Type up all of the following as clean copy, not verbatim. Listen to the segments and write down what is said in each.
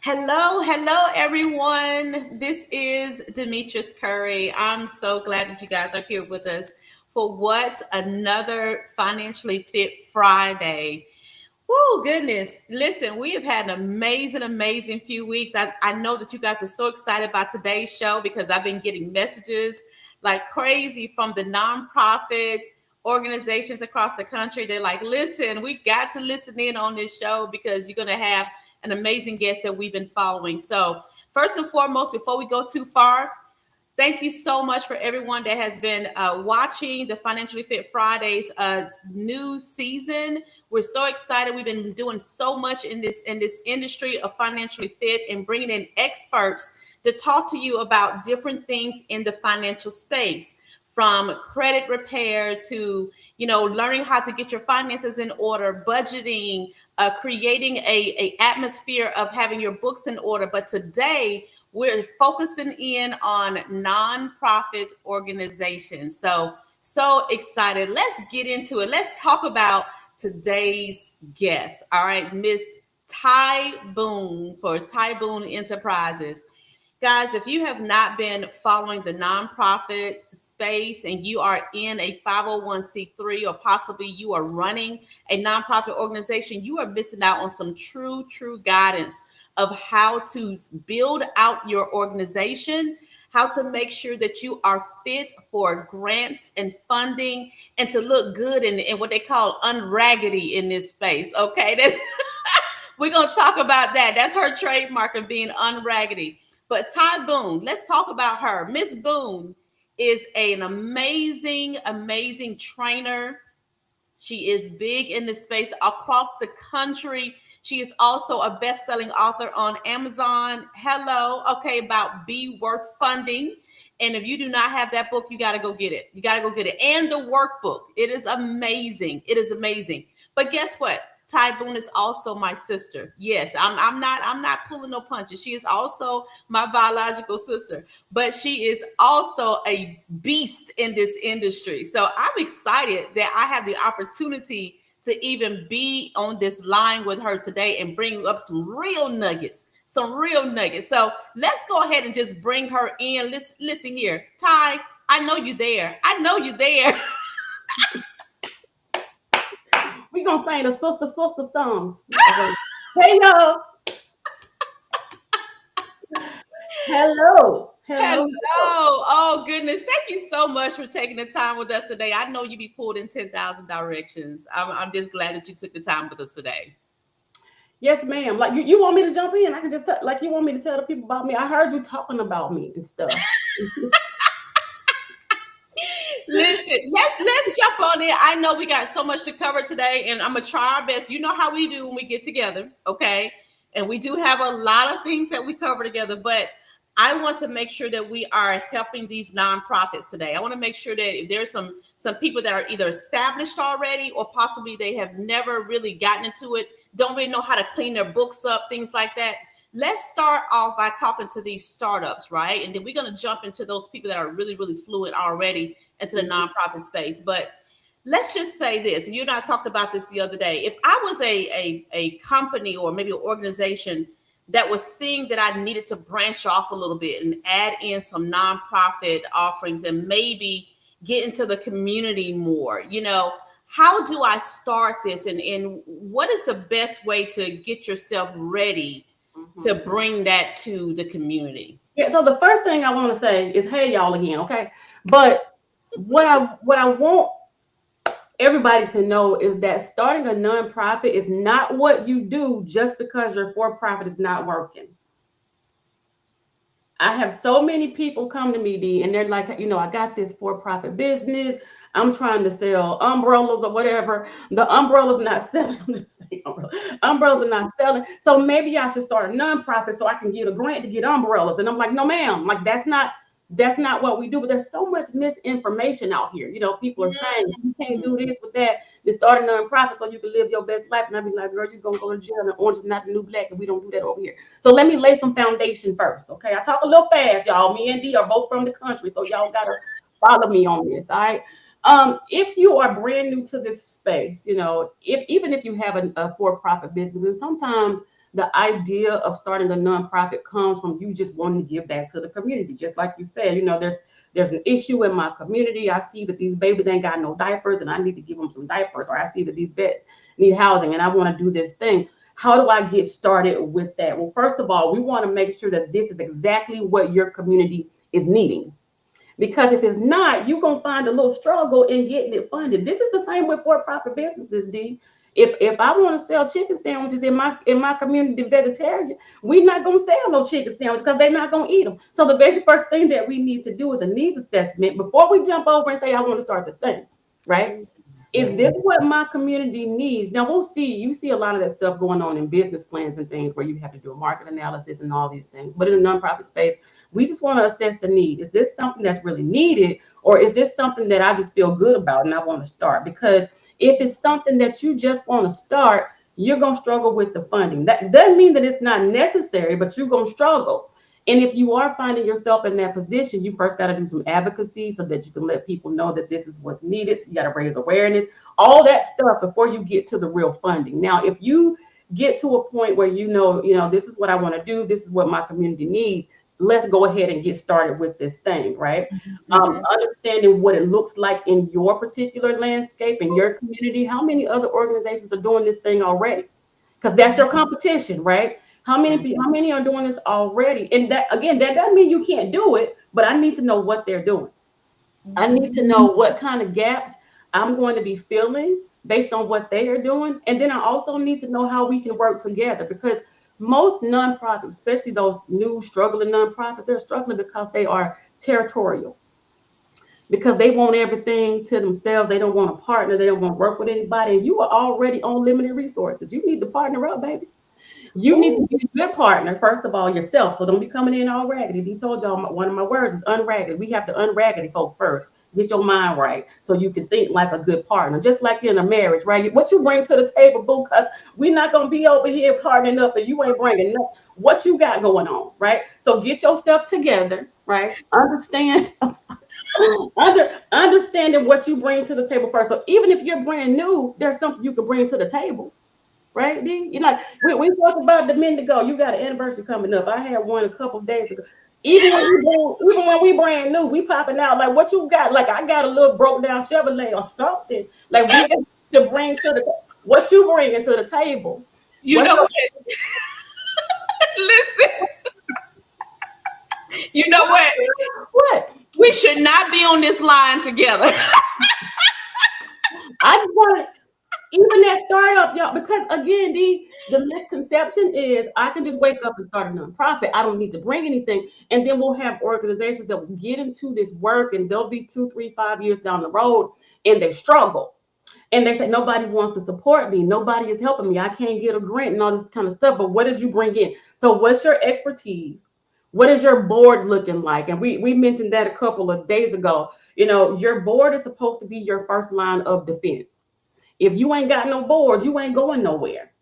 Hello, everyone. This is Demetrius Curry. I'm so glad that you guys are here with us for what another Financially Fit Friday. Woo, goodness. Listen, we have had an amazing few weeks. I know that you guys are so excited about today's show because I've been getting messages like crazy from the nonprofit organizations across the country. They're like, listen, we got to listen in on this show because you're going to have an amazing guest that we've been following. So, first and foremost, before we go too far, thank you so much for everyone that has been watching the Financially Fit Fridays new season. We're so excited. We've been doing so much in this industry of financially fit and bringing in experts to talk to you about different things in the financial space, from credit repair to learning how to get your finances in order, budgeting, creating a atmosphere of having your books in order. But today we're focusing in on nonprofit organizations. So excited. Let's get into it. Let's talk about today's guest. All right, Miss Ty Boone for Ty Boone Enterprises. Guys, if you have not been following the nonprofit space and you are in a 501c3 or possibly you are running a nonprofit organization, you are missing out on some true guidance of how to build out your organization, how to make sure that you are fit for grants and funding, and to look good in what they call unraggedy in this space. Okay. We're going to talk about that. That's her trademark of being unraggedy. But Ty Boone, let's talk about her. Miss Boone is an amazing trainer. She is big in the space across the country. She is also a best-selling author on Amazon. Hello, okay, about Be Worth Funding. And if you do not have that book, you got to go get it. You got to go get it. And the workbook. It is amazing. It is amazing. But guess what? Ty Boone is also my sister. Yes, I'm not pulling no punches. She is also my biological sister, but she is also a beast in this industry. So I'm excited that I have the opportunity to even be on this line with her today and bring up some real nuggets. Some real nuggets. So let's go ahead and just bring her in. Listen here. Ty, I know you there. I know you there. We gonna sing the sister songs. Hey y'all. Hello. Hello. Oh, goodness. Thank you so much for taking the time with us today. I know you be pulled in 10,000 directions. I'm just glad that you took the time with us today. Yes, ma'am. Like you want me to jump in? I can just like you want me to tell the people about me. I heard you talking about me and stuff. Listen, let's jump on it. I know we got so much to cover today, and I'm gonna try our best. You know how we do when we get together, okay? And we do have a lot of things that we cover together, but I want to make sure that we are helping these nonprofits today. I want to make sure that if there's some people that are either established already or possibly they have never really gotten into it, don't really know how to clean their books up, things like that. Let's start off by talking to these startups, right? And then we're going to jump into those people that are really fluent already into the nonprofit space. But let's just say this, and you and I talked about this the other day. If I was a company or maybe an organization that was seeing that I needed to branch off a little bit and add in some nonprofit offerings and maybe get into the community more, how do I start this? And what is the best way to get yourself ready to bring that to the community? Yeah. So the first thing I want to say is, hey y'all again, okay? But what I want everybody to know is that starting a nonprofit is not what you do just because your for-profit is not working. I have so many people come to me, D, and they're like, I got this for-profit business. I'm trying to sell umbrellas or whatever. The umbrellas not selling. I'm just saying umbrellas are not selling. So maybe I should start a nonprofit so I can get a grant to get umbrellas. And I'm like, no, ma'am, like that's not what we do. But there's so much misinformation out here. People are saying you can't do this with that. Just start a nonprofit so you can live your best life. And I'd be like, girl, you're gonna go to jail, and orange is not the new black, and we don't do that over here. So let me lay some foundation first. Okay. I talk a little fast, y'all. Me and D are both from the country, so y'all gotta follow me on this. All right. If you are brand new to this space, even if you have a for-profit business, and sometimes the idea of starting a nonprofit comes from you just wanting to give back to the community. Just like you said, there's an issue in my community. I see that these babies ain't got no diapers and I need to give them some diapers, or I see that these vets need housing and I want to do this thing. How do I get started with that? Well, first of all, we want to make sure that this is exactly what your community is needing. Because if it's not, you're gonna find a little struggle in getting it funded. This is the same with for-profit businesses, D. If I want to sell chicken sandwiches in my community vegetarian, we're not gonna sell no chicken sandwiches because they're not gonna eat them. So the very first thing that we need to do is a needs assessment before we jump over and say I want to start this thing, right? Is this what my community needs? Now you see a lot of that stuff going on in business plans and things where you have to do a market analysis and all these things. But in the nonprofit space, we just want to assess the need. Is this something that's really needed, or is this something that I just feel good about and I want to start? Because if it's something that you just want to start, you're going to struggle with the funding. That doesn't mean that it's not necessary, but you're going to struggle. And if you are finding yourself in that position, you first got to do some advocacy so that you can let people know that this is what's needed. So you got to raise awareness, all that stuff before you get to the real funding. Now, if you get to a point where this is what I want to do, this is what my community needs, let's go ahead and get started with this thing, right? Understanding what it looks like in your particular landscape, in your community. How many other organizations are doing this thing already? Because that's your competition, right? How many are doing this already? And that again, that doesn't mean you can't do it, but I need to know what they're doing. I need to know what kind of gaps I'm going to be filling based on what they are doing. And then I also need to know how we can work together, because most nonprofits, especially those new struggling nonprofits, they're struggling because they are territorial, because they want everything to themselves. They don't want a partner. They don't want to work with anybody. And you are already on limited resources. You need to partner up, baby. You need to be a good partner, first of all, yourself. So don't be coming in all raggedy. He told y'all one of my words is unraggedy. We have to unraggedy folks first. Get your mind right so you can think like a good partner. Just like in a marriage, right? What you bring to the table, boo, because we're not going to be over here partnering up and you ain't bringing no, what you got going on, right? So get yourself together, right? Understand. Understanding what you bring to the table first. So even if you're brand new, there's something you can bring to the table. Right, D? We talked about the minute ago. You got an anniversary coming up. I had one a couple of days ago. Even when we brand new, we popping out like what you got. Like I got a little broke down Chevrolet or something. Like we got to bring to the what you bringing to the table. You know what? Listen, you know what? What? We should not be on this line together. I just want even that startup, y'all, because again, the misconception is I can just wake up and start a nonprofit. I don't need to bring anything. And then we'll have organizations that will get into this work and they'll be 2, 3, 5 years down the road and they struggle. And they say, nobody wants to support me. Nobody is helping me. I can't get a grant and all this kind of stuff. But what did you bring in? So what's your expertise? What is your board looking like? And we mentioned that a couple of days ago. Your board is supposed to be your first line of defense. If you ain't got no board, you ain't going nowhere.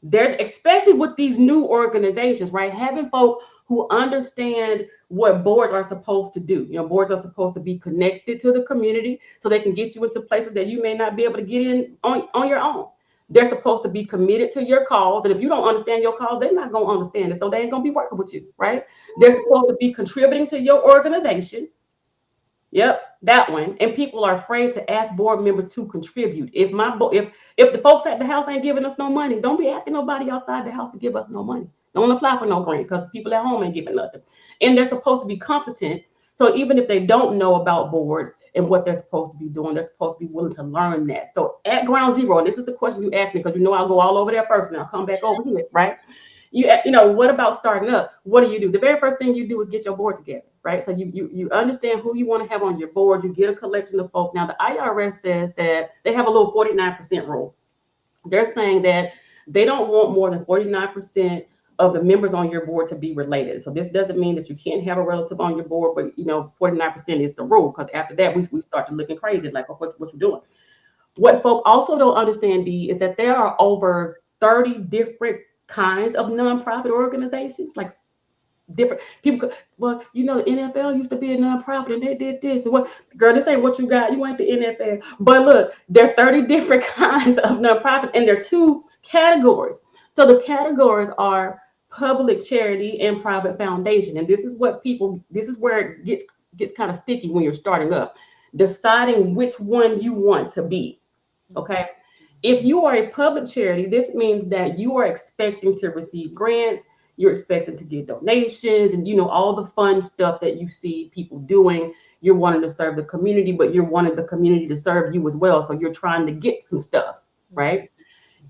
They're especially with these new organizations, right? Having folk who understand what boards are supposed to do. Boards are supposed to be connected to the community so they can get you into places that you may not be able to get in on your own. They're supposed to be committed to your cause. And if you don't understand your cause, they're not going to understand it. So they ain't going to be working with you, right? They're supposed to be contributing to your organization. Yep, that one. And people are afraid to ask board members to contribute. If the folks at the house ain't giving us no money, don't be asking nobody outside the house to give us no money. Don't apply for no grant because people at home ain't giving nothing. And they're supposed to be competent. So even if they don't know about boards and what they're supposed to be doing, they're supposed to be willing to learn that. So at ground zero, and this is the question you asked me because I'll go all over there first and I'll come back over here, right? What about starting up? What do you do? The very first thing you do is get your board together, right? So you understand who you want to have on your board. You get a collection of folk. Now the IRS says that they have a little 49% rule. They're saying that they don't want more than 49% of the members on your board to be related. So this doesn't mean that you can't have a relative on your board, but 49% is the rule, because after that we start to looking crazy, like what you doing. What folk also don't understand, D, is that there are over 30 different kinds of nonprofit organizations, like different people. Well, the NFL used to be a nonprofit and they did this. And what, girl, this ain't what you got. You ain't the NFL. But look, there are 30 different kinds of nonprofits and there are two categories. So the categories are public charity and private foundation. And this is what people, this is where it gets kind of sticky when you're starting up, deciding which one you want to be. Okay. If you are a public charity, this means that you are expecting to receive grants, you're expecting to get donations, and all the fun stuff that you see people doing. You're wanting to serve the community, but you're wanting the community to serve you as well. So you're trying to get some stuff, right?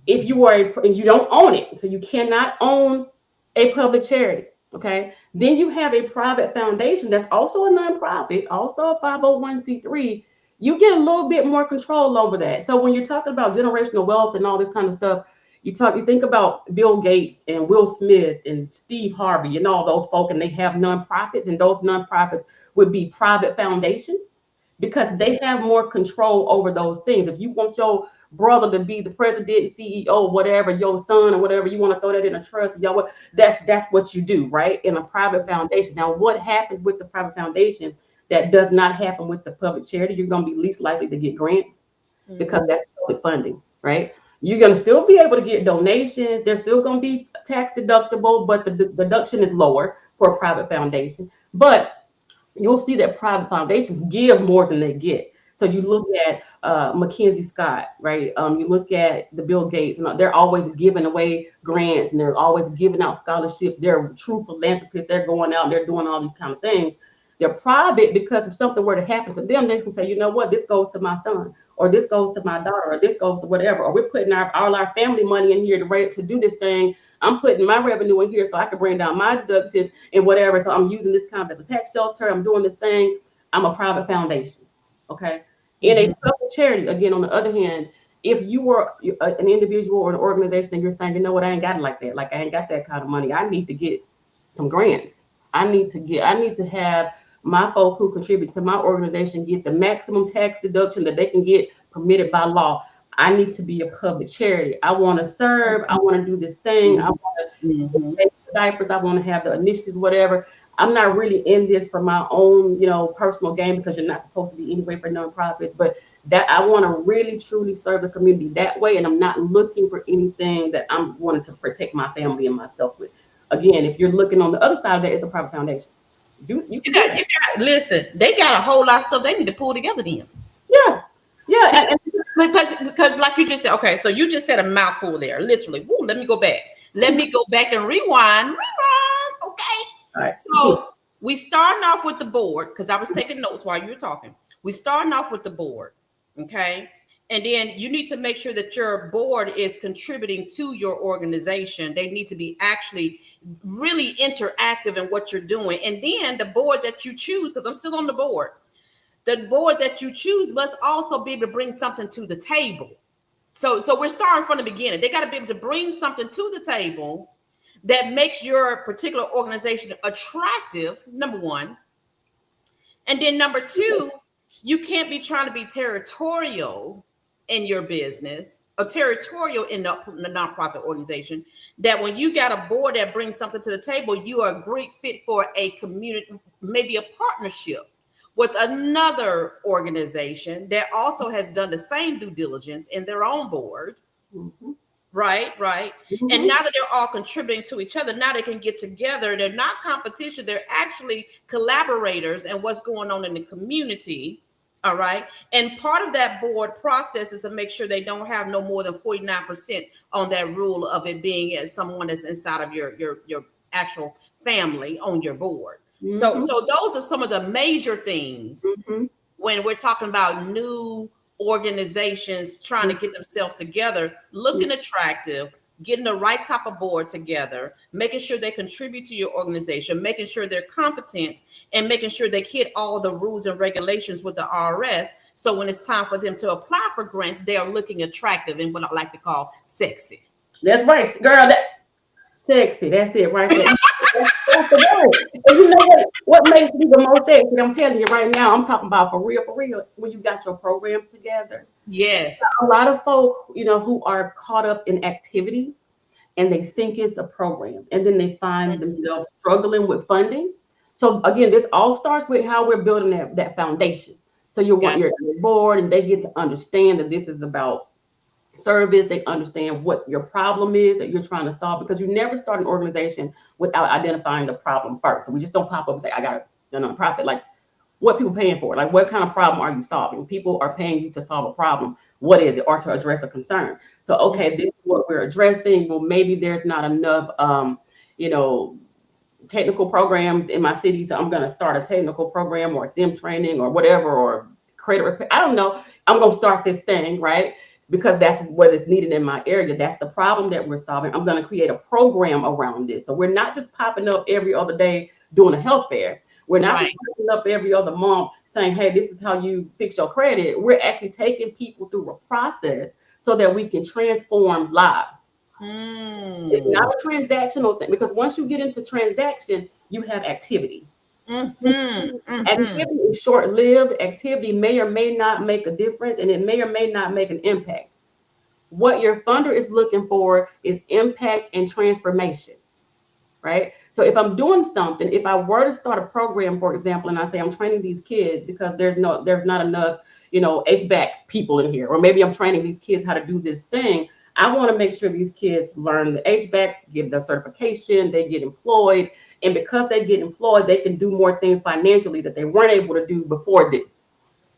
If you are and you don't own it, so you cannot own a public charity. Okay, then you have a private foundation that's also a nonprofit, also a 501c3. You get a little bit more control over that. So when you're talking about generational wealth and all this kind of stuff, you think about Bill Gates and Will Smith and Steve Harvey and all those folk, and they have nonprofits, and those nonprofits would be private foundations because they have more control over those things. If you want your brother to be the president, CEO, whatever, your son or whatever, you want to throw that in a trust, y'all, that's what you do, right? In a private foundation. Now, what happens with the private foundation that does not happen with the public charity? You're going to be least likely to get grants because that's public funding, right? You're going to still be able to get donations. They're still going to be tax deductible, but the deduction is lower for a private foundation. But you'll see that private foundations give more than they get. So you look at Mackenzie Scott, right? You look at the Bill Gates, and they're always giving away grants, and they're always giving out scholarships. They're true philanthropists. They're going out and they're doing all these kind of things. They're private because if something were to happen to them, they can say, you know what, this goes to my son, or this goes to my daughter, or this goes to whatever, or we're putting all our family money in here to do this thing. I'm putting my revenue in here so I can bring down my deductions and whatever. So I'm using this kind of as a tax shelter. I'm doing this thing. I'm a private foundation. Okay. In a public charity, again, on the other hand, if you were an individual or an organization and you're saying, you know what, I ain't got it like that. Like I ain't got that kind of money. I need to get some grants. I need to have my folk who contribute to my organization get the maximum tax deduction that they can get permitted by law. I need to be a public charity. I want to serve. I want to do this thing. I want to take the diapers. I want to have the initiatives, whatever. I'm not really in this for my own, personal gain, because you're not supposed to be anyway for nonprofits. But that I want to really truly serve the community that way, and I'm not looking for anything that I'm wanting to protect my family and myself with. Again, if you're looking on the other side of that, it's a private foundation. You can do that. Listen, they got a whole lot of stuff they need to pull together then. Yeah, yeah, Because like you just said, okay, so you just said a mouthful there, literally. Woo, let me go back. Let me go back and rewind. Okay. all right. So we starting off with the board, because I was taking notes while you were talking. We starting off with the board. Okay. And then you need to make sure that your board is contributing to your organization. They need to be actually really interactive in what you're doing. And then the board that you choose, because I'm still on the board that you choose must also be able to bring something to the table. So we're starting from the beginning. They got to be able to bring something to the table that makes your particular organization attractive, number one. And then number two, you can't be trying to be territorial in your business or territorial in the nonprofit organization, that when you got a board that brings something to the table, you are a great fit for a community, maybe a partnership with another organization that also has done the same due diligence in their own board. Mm-hmm. Right. Mm-hmm. And now that they're all contributing to each other, now they can get together. They're not competition. They're actually collaborators and what's going on in the community. All right. And part of that board process is to make sure they don't have no more than 49% on that rule of it being as someone that's inside of your actual family on your board. Mm-hmm. So those are some of the major things when we're talking about new organizations trying to get themselves together, looking attractive, getting the right type of board together, making sure they contribute to your organization, making sure they're competent, and making sure they hit all the rules and regulations with the IRS. So when it's time for them to apply for grants, they are looking attractive and what I like to call sexy. That's right, girl. Sexy. That's it right there. That's the word. And you know what makes me the most sexy? I'm telling you right now, I'm talking about for real, when you got your programs together. Yes. A lot of folk, who are caught up in activities and they think it's a program, and then they find themselves struggling with funding. So again, this all starts with how we're building that foundation. So you want your board, and they get to understand that this is about service. They understand what your problem is that you're trying to solve, because you never start an organization without identifying the problem first. So we just don't pop up and say, I got a nonprofit. Like, what people paying for? Like, what kind of problem are you solving? People are paying you to solve a problem. What is it? Or to address a concern. So, okay, this is what we're addressing. Well, maybe there's not enough, you know, technical programs in my city, so I'm going to start a technical program or STEM training or whatever, or credit repair. I don't know. I'm going to start this thing, right? Because that's what is needed in my area. That's the problem that we're solving. I'm going to create a program around this. So we're not just popping up every other day doing a health fair. We're not just Right. popping up every other month saying, hey, this is how you fix your credit. We're actually taking people through a process so that we can transform lives. It's not Mm. a transactional thing, because once you get into transaction, you have activity. Mm-hmm. Mm-hmm. Activity is short lived. Activity may or may not make a difference, and it may or may not make an impact. What your funder is looking for is impact and transformation, right? So if I'm doing something, if I were to start a program, for example, and I say I'm training these kids because there's not enough, HVAC people in here, or maybe I'm training these kids how to do this thing. I want to make sure these kids learn the HVAC, get their certification, they get employed, and because they get employed, they can do more things financially that they weren't able to do before this.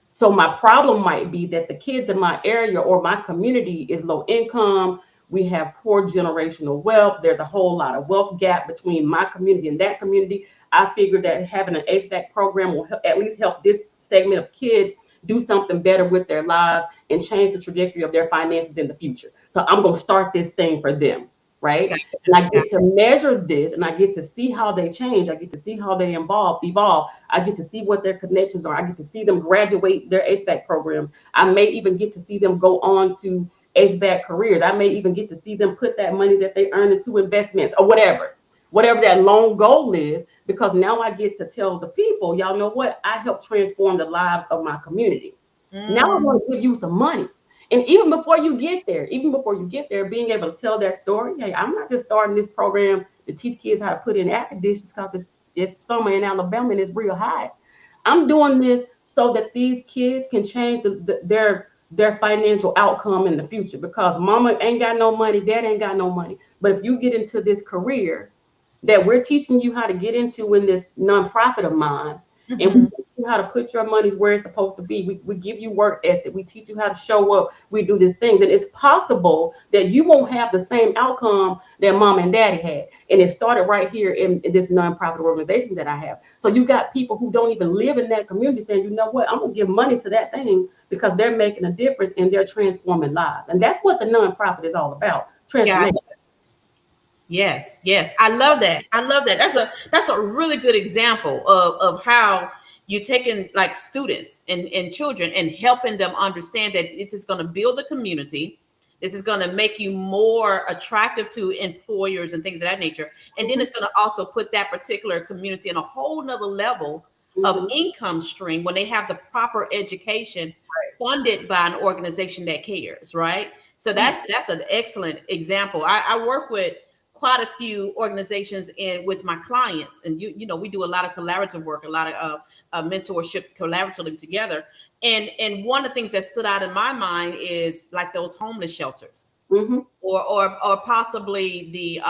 So my problem might be that the kids in my area or my community is low income. We have poor generational wealth. There's a whole lot of wealth gap between my community and that community. I figured that having an HVAC program will at least help this segment of kids do something better with their lives and change the trajectory of their finances in the future. So I'm going to start this thing for them, right? Gotcha. And I Gotcha. get to measure this, and I get to see how they change. I get to see how they evolve. I get to see what their connections are. I get to see them graduate their HVAC programs. I may even get to see them go on to HVAC careers. I may even get to see them put that money that they earn into investments or whatever that long goal is, because now I get to tell the people, y'all know what? I help transform the lives of my community. Now I Mm. want to give you some money. And even before you get there, being able to tell that story, hey, I'm not just starting this program to teach kids how to put in air conditioners because it's summer in Alabama and it's real hot. I'm doing this so that these kids can change their financial outcome in the future, because mama ain't got no money, dad ain't got no money. But if you get into this career that we're teaching you how to get into in this nonprofit of mine, and we Mm-hmm. teach you how to put your money where it's supposed to be. We give you work ethic. We teach you how to show up. We do this thing. Then it's possible that you won't have the same outcome that mom and daddy had. And it started right here in this nonprofit organization that I have. So you got people who don't even live in that community saying, you know what, I'm going to give money to that thing because they're making a difference and they're transforming lives. And that's what the nonprofit is all about, transformation. Gotcha. Yes, yes. I love that. I love that. That's a really good example of how you're taking like students and children and helping them understand that this is going to build the community. This is going to make you more attractive to employers and things of that nature. And then Mhm, it's going to also put that particular community in a whole nother level of mhm. income stream when they have the proper education funded by an organization that cares, right? So Yeah. that's an excellent example. I work with quite a few organizations and with my clients, and we do a lot of collaborative work, a lot of mentorship collaboratively together. And one of the things that stood out in my mind is like those homeless shelters, Mhm, or possibly the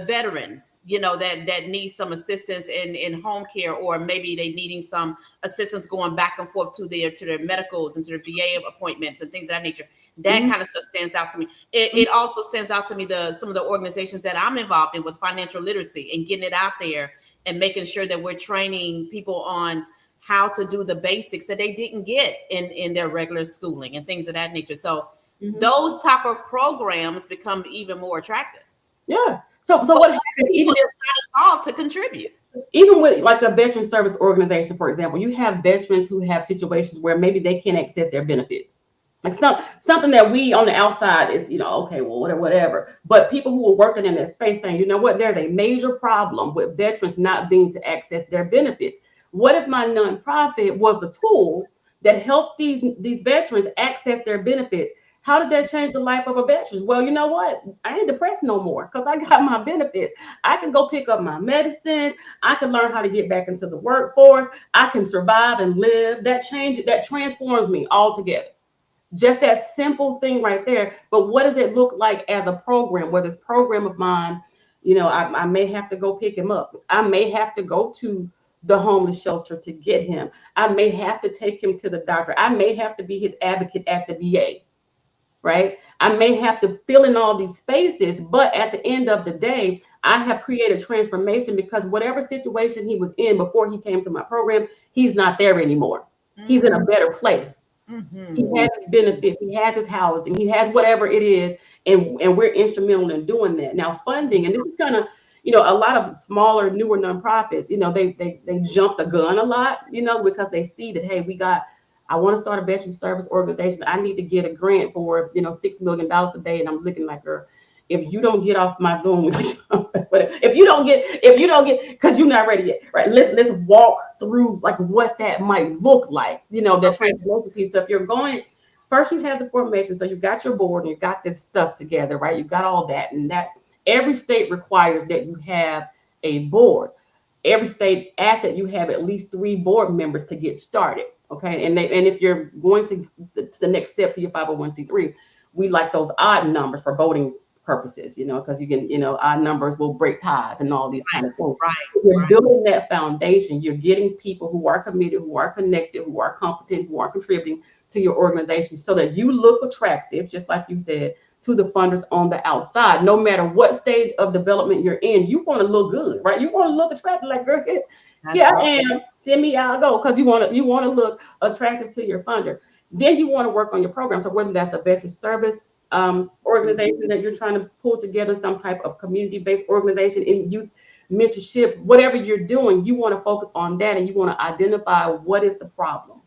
veterans, that need some assistance in home care, or maybe they needing some assistance going back and forth to their medicals and to their VA appointments and things of that nature. That mhm, kind of stuff stands out to me. It also stands out to me some of the organizations that I'm involved in with financial literacy and getting it out there and making sure that we're training people on how to do the basics that they didn't get in their regular schooling and things of that nature. So mhm. those type of programs become even more attractive Yeah. So for what happens, people that's not involved to contribute. even with like a veteran service organization, for example, you have veterans who have situations where maybe they can't access their benefits. Like something that we on the outside is, okay, well, whatever. But people who are working in that space saying, you know what, there's a major problem with veterans not being to access their benefits. What if my nonprofit was the tool that helped these veterans access their benefits? How did that change the life of a veteran? Well, you know what? I ain't depressed no more because I got my benefits. I can go pick up my medicines. I can learn how to get back into the workforce. I can survive and live. That transforms me altogether. Just that simple thing right there. But what does it look like as a program? Whether it's program of mine, I may have to go pick him up. I may have to go to the homeless shelter to get him. I may have to take him to the doctor. I may have to be his advocate at the VA, right? I may have to fill in all these spaces, but at the end of the day, I have created transformation because whatever situation he was in before he came to my program, he's not there anymore. He's in a better place. He Mm-hmm. has his benefits, he has his housing, he has whatever it is, and we're instrumental in doing that. Now, funding, and this is kind of, a lot of smaller, newer nonprofits, they jump the gun a lot, because they see that, hey, I want to start a veteran service organization. I need to get a grant for, $6 million a day, and I'm looking like, girl, if you don't get off my Zoom, but if you don't get, because you're not ready yet, right? Let's walk through like what that might look like, that Okay. transformation piece. So if you're going, first you have the formation, so you got your board and you got this stuff together, right? You got all that, and that's every state requires that you have a board. Every state asks that you have at least 3 board members to get started. Okay, and if you're going to the next step to your 501c3, we like those odd numbers for voting purposes, because you can, odd numbers will break ties and all these kind of things. Right. If you're Right. building that foundation, you're getting people who are committed, who are connected, who are competent, who are contributing to your organization so that you look attractive, just like you said, to the funders on the outside. No matter what stage of development you're in, you want to look good, right? You want to look attractive, like, girl, That's here I right. am. Send me, I'll go, because you want to look attractive to your funder. Then you want to work on your program. So whether that's a veteran service organization that you're trying to pull together, some type of community-based organization in youth mentorship, whatever you're doing, you want to focus on that, and you want to identify what is the problem.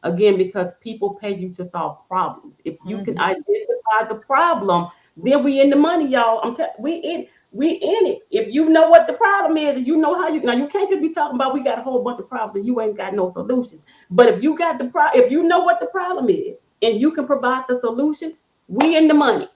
Again, because people pay you to solve problems. If you can Mm-hmm. identify the problem, then we in the money, y'all. We in it. If you know what the problem is, and you know how you, now you can't just be talking about we got a whole bunch of problems and you ain't got no solutions. But if you got if you know what the problem is and you can provide the solution, we in the money.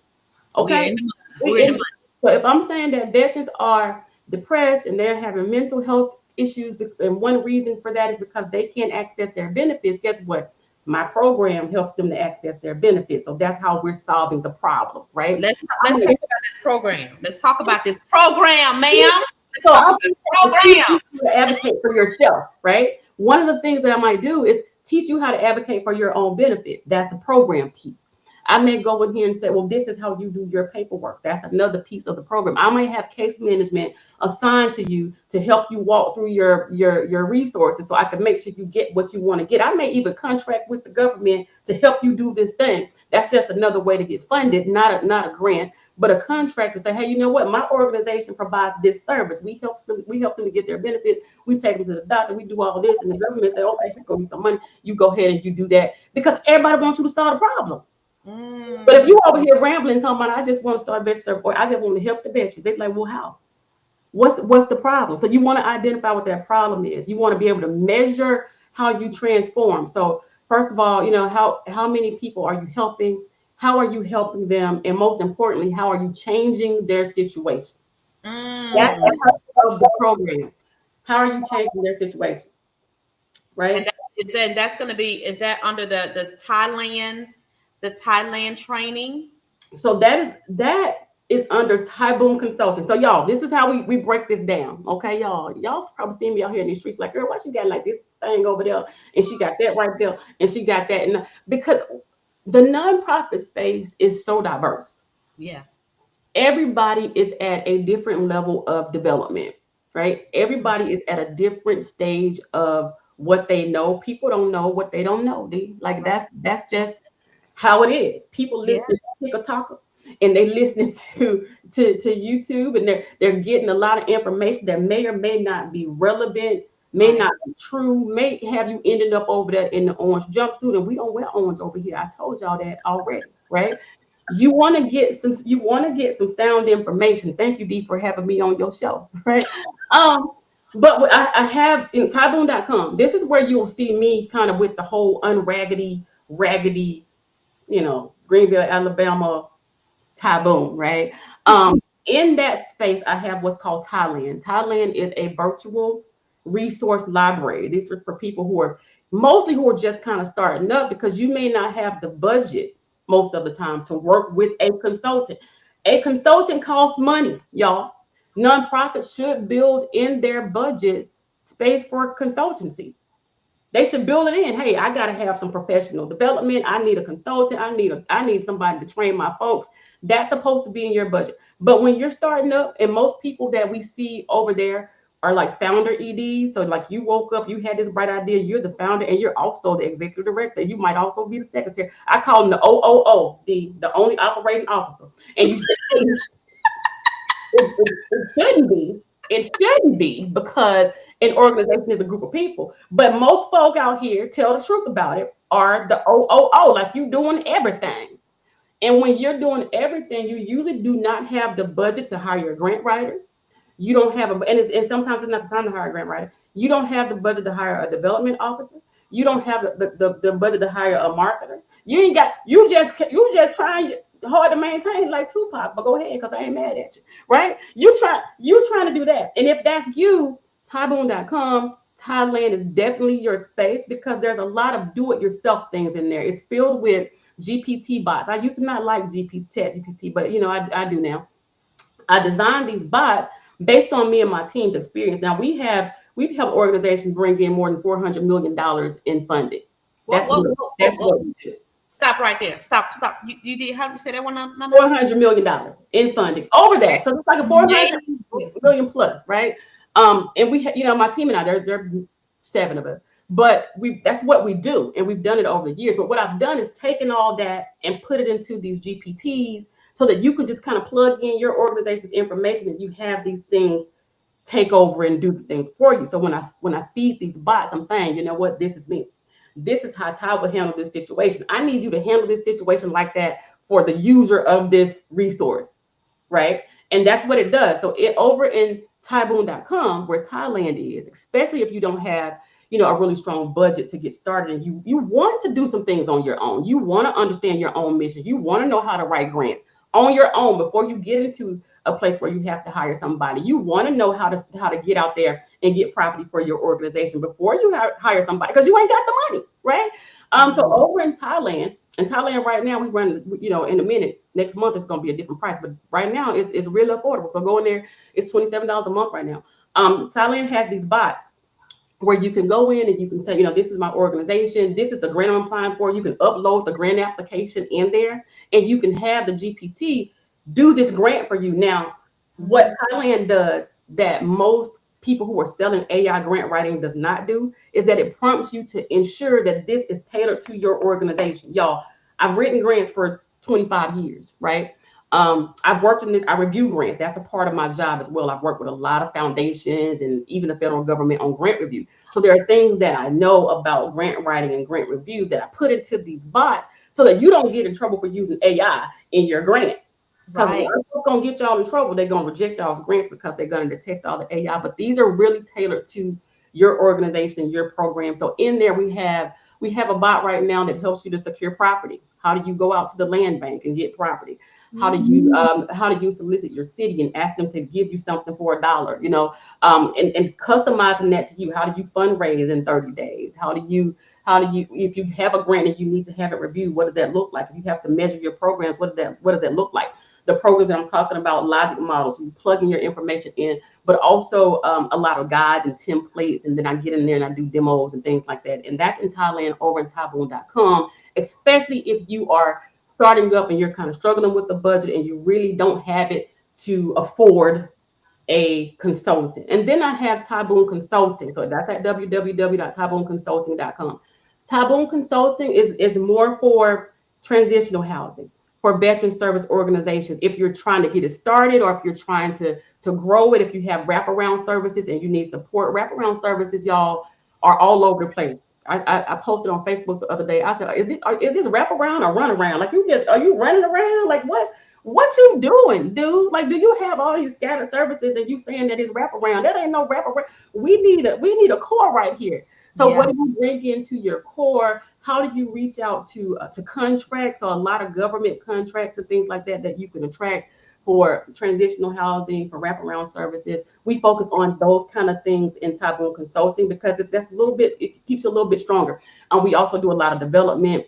We're Okay? in the money. We're We in the in. So if I'm saying that veterans are depressed and they're having mental health issues, and one reason for that is because they can't access their benefits, guess what? My program helps them to access their benefits. So that's how we're solving the problem, right? I'm let's gonna- talk about this program. Let's talk about this program, ma'am. Let's So talk I'll about the teach program. you how to advocate for yourself, right? One of the things that I might do is teach you how to advocate for your own benefits. That's the program piece. I may go in here and say, well, this is how you do your paperwork. That's another piece of the program. I might have case management assigned to you to help you walk through your resources so I can make sure you get what you want to get. I may even contract with the government to help you do this thing. That's just another way to get funded, not a grant, but a contract to say, hey, you know what? My organization provides this service. We help them to get their benefits. We take them to the doctor. We do all this, and the government say, okay, here go you some money. You go ahead and you do that because everybody wants you to solve the problem. But if Mm, you over here rambling, talking about I just want to start a vegetable service, or I just want to help the veterans, they're like, well, how? What's the problem? So you want to identify what that problem is. You want to be able to measure how you transform. So first of all, how many people are you helping? How are you helping them? And most importantly, how are you changing their situation? That's the mm. purpose of the program. How are you changing their situation? And Right? that's going to be, is that under the Thailand training? So that is under Boone Consulting. So y'all, this is how we break this down. Okay, y'all probably seen me out here in these streets like, girl, why she got like this thing over there and she got that right there and she got that, and because the nonprofit space is so diverse. Yeah. Everybody is at a different level of development, right? Everybody is at a different stage of what they know. People don't know what they don't know. Like Right. that's just how it is. People Yeah. listen to TikTok and they listening to YouTube, and they're getting a lot of information that may or may not be relevant, may Right. not be true, may have you ended up over there in the orange jumpsuit. And we don't wear orange over here. I told y'all that already, right? You want to get some sound information. Thank you, Dee, for having me on your show, right? Um, but I have in Tyboon.com, this is where you'll see me kind of with the whole raggedy, Greenville, Alabama, Tyboon, right? In that space, I have what's called Thailand. Thailand is a virtual resource library. These are for people who are mostly who are just kind of starting up, because you may not have the budget most of the time to work with a consultant. A consultant costs money, y'all. Nonprofits should build in their budgets space for consultancy. They should build it in. Hey, I got to have some professional development. I need a consultant. I need somebody to train my folks. That's supposed to be in your budget. But when you're starting up, and most people that we see over there are like founder EDs. So like you woke up, you had this bright idea, you're the founder and you're also the executive director. You might also be the secretary. I call them the OOO, the only operating officer. And you it shouldn't be. It shouldn't be, because an organization is a group of people. But most folk out here, tell the truth about it, are the OOO, like you doing everything. And when you're doing everything, you usually do not have the budget to hire a grant writer. You don't have and sometimes it's not the time to hire a grant writer. You don't have the budget to hire a development officer. You don't have the budget to hire a marketer. You ain't got, you just trying hard to maintain like Tupac, but go ahead, because I ain't mad at you, right? You trying to do that. And if that's you, Tyboon.com, Thailand is definitely your space, because there's a lot of do-it-yourself things in there. It's filled with GPT bots. I used to not like Chat GPT, but I do now. I designed these bots based on me and my team's experience. Now we've helped organizations bring in more than $400 million in funding. Whoa, whoa, whoa, whoa, That's whoa. what we do. Stop right there. Stop. You did, how do you say that one? $400 million in funding over that. So it's like a 400 Amazing. million plus, right? And we, my team and I, there are 7 of us, but that's what we do, and we've done it over the years. But what I've done is taken all that and put it into these GPTs, so that you can just kind of plug in your organization's information, and you have these things take over and do the things for you. So when I feed these bots, I'm saying, you know what, this is me. This is how Ty would handle this situation. I need you to handle this situation like that for the user of this resource, right? And that's what it does. So it over in Tyboon.com, where Thailand is, especially if you don't have, a really strong budget to get started, and you want to do some things on your own. You want to understand your own mission. You want to know how to write grants on your own before you get into a place where you have to hire somebody. You want to know how to get out there and get property for your organization before you hire somebody, because you ain't got the money, right? So over in Thailand right now, we run, in a minute, next month it's going to be a different price, but right now it's really affordable. So go in there, it's $27 a month right now. Thailand has these bots where you can go in and you can say, this is my organization, this is the grant I'm applying for. You can upload the grant application in there, and you can have the GPT do this grant for you. Now, what Thailand does that most people who are selling AI grant writing does not do is that it prompts you to ensure that this is tailored to your organization. Y'all, I've written grants for 25 years, right? I've worked in this, I review grants. That's a part of my job as well. I've worked with a lot of foundations and even the federal government on grant review. So there are things that I know about grant writing and grant review that I put into these bots, so that you don't get in trouble for using AI in your grant. Because Right. what's going to get y'all in trouble, they're going to reject y'all's grants, because they're going to detect all the AI. But these are really tailored to your organization and your program. So in there, we have a bot right now that helps you to secure property. How do you go out to the land bank and get property? How do you solicit your city and ask them to give you something for $1? And customizing that to you. How do you fundraise in 30 days? How do you if you have a grant and you need to have it reviewed, what does that look like? If you have to measure your programs, what does that look like? The programs that I'm talking about, logic models, you plug in your information in, but also a lot of guides and templates. And then I get in there and I do demos and things like that. And that's in Thailand over in Tyboon.com, especially if you are starting up and you're kind of struggling with the budget and you really don't have it to afford a consultant. And then I have Tyboon Consulting. So that's at www.tyboonconsulting.com. Tyboon Consulting is more for transitional housing, for veteran service organizations. If you're trying to get it started, or if you're trying to grow it, if you have wraparound services and you need support, wraparound services, y'all, are all over the place. I posted on Facebook the other day. I said, is this wraparound or run around? Like, are you running around? Like, what you doing, dude? Like, do you have all these scattered services and you saying that it's wraparound? That ain't no wraparound. We need a core right here. So Yeah. what do you bring into your core? How do you reach out to contracts, or a lot of government contracts and things like that you can attract for transitional housing, for wraparound services. We focus on those kind of things in Boone Consulting because that's a little bit, it keeps you a little bit stronger. And we also do a lot of development.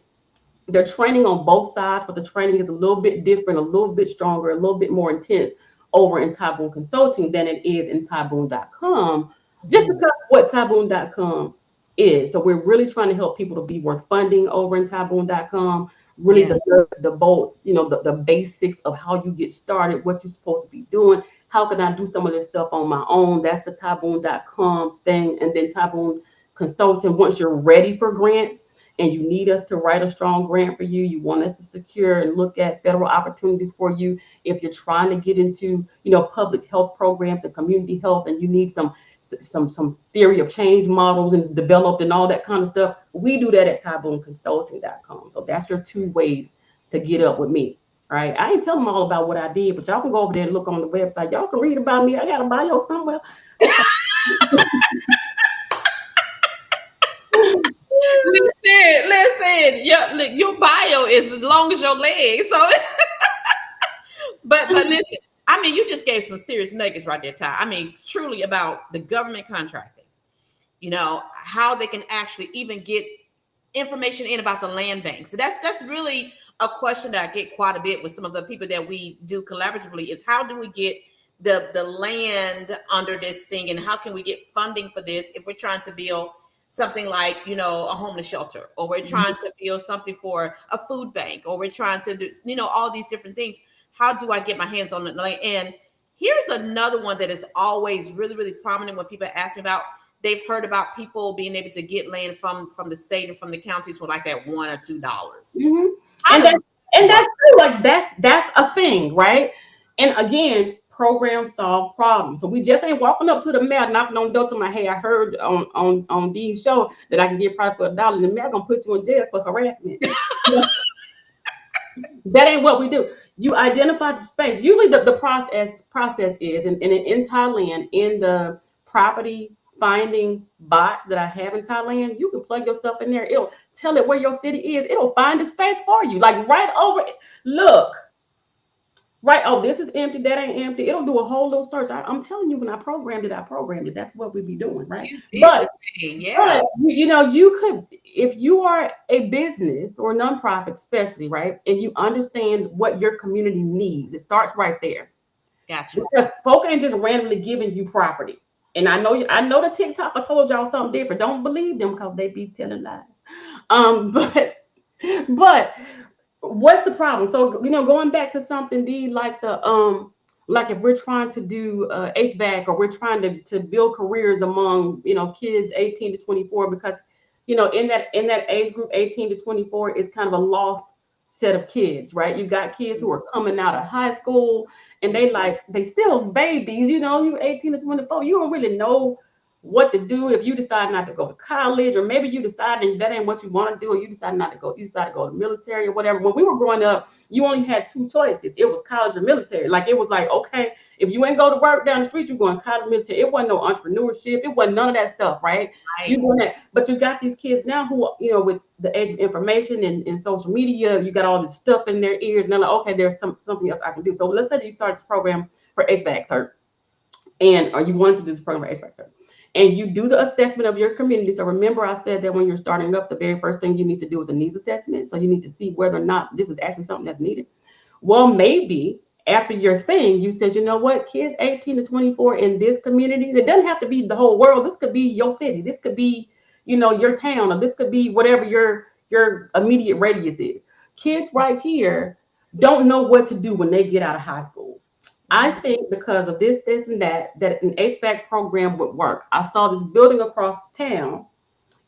They're training on both sides, but the training is a little bit different, a little bit stronger, a little bit more intense over in Boone Consulting than it is in Boone.com, just Mhm. because of what Boone.com is. So we're really trying to help people to be worth funding over in Boone.com, really Yeah. the bolts, the basics of how you get started, what you're supposed to be doing. How can I do some of this stuff on my own? That's the Boone.com thing. And then Boone Consulting, once you're ready for grants, and you need us to write a strong grant for you, you want us to secure and look at federal opportunities for you. If you're trying to get into, public health programs and community health, and you need some theory of change models and developed and all that kind of stuff, we do that at TyboonConsulting.com. So that's your two ways to get up with me. Right. I ain't telling them all about what I did, but y'all can go over there and look on the website. Y'all can read about me. I got a bio somewhere. Okay. Listen. Your bio is as long as your legs. So, but listen. I mean, you just gave some serious nuggets right there, Ty. I mean, truly about the government contracting. How they can actually even get information in about the land banks. So that's really a question that I get quite a bit with some of the people that we do collaboratively is how do we get the land under this thing, and how can we get funding for this if we're trying to build something like a homeless shelter, or we're trying to build something for a food bank, or we're trying to do all these different things. How do I get my hands on the land? And here's another one that is always really, really prominent when people ask me about. They've heard about people being able to get land from the state and from the counties for like that $1 or $2. Mm-hmm. How And does that's that and work? that's true. Like that's a thing, right? And again, programs solve problems. So we just ain't walking up to the mayor, knocking on the door to my, hey, I heard on Dee's show that I can get product for $1, and the mayor gonna put you in jail for harassment. That ain't what we do. You identify the space. Usually the process is in Thailand, in the property finding bot that I have in Thailand, you can plug your stuff in there. It'll tell it where your city is. It'll find the space for you. Like right over it. Look, right. Oh, this is empty. That ain't empty. It'll do a whole little search. I'm telling you, when I programmed it, I programmed it. That's what we be doing, right? You did But the thing, yeah. but you could, if you are a business or a nonprofit, especially, right, and you understand what your community needs, it starts right there. Gotcha. Because folk ain't just randomly giving you property. And I know the TikToker told y'all something different. Don't believe them because they be telling lies. But what's the problem? So going back to something like like if we're trying to do HVAC, or we're trying to build careers among kids 18 to 24, because in that age group 18 to 24 is kind of a lost set of kids, right? You got kids who are coming out of high school, and they still babies, you 18 to 24, you don't really know what to do if you decide not to go to college, or maybe you decided that ain't what you want to do, or you decide not to go, you decide to go to military or whatever. When we were growing up, you only had two choices. It was college or military. Like it was like, okay, if you ain't go to work down the street, you going college, military. It wasn't no entrepreneurship. It wasn't none of that stuff, right? You Right. doing that. But you got these kids now who, with the age of information and social media, you got all this stuff in their ears, and they're like, okay, there's something else I can do. So let's say that you start this program for HVAC cert, or you wanted to do this program for HVAC cert, and you do the assessment of your community. So remember, I said that when you're starting up, the very first thing you need to do is a needs assessment. So you need to see whether or not this is actually something that's needed. Well, maybe after your thing, you said, you know what, kids 18 to 24 in this community, it doesn't have to be the whole world. This could be your city. This could be, your town, or this could be whatever your immediate radius is. Kids right here don't know what to do when they get out of high school. I Mhm. think because of this, and that an HVAC program would work. I saw this building across town.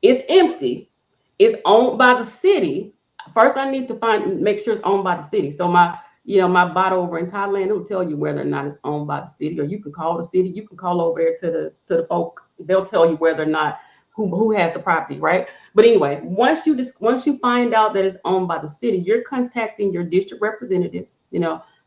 It's empty. It's owned by the city. First, I need to make sure it's owned by the city. So my bot over in Thailand, it will tell you whether or not it's owned by the city, or you can call the city. You can call over there to the folk. They'll tell you whether or not who has the property, right? But anyway, once you find out that it's owned by the city, you're contacting your district representatives.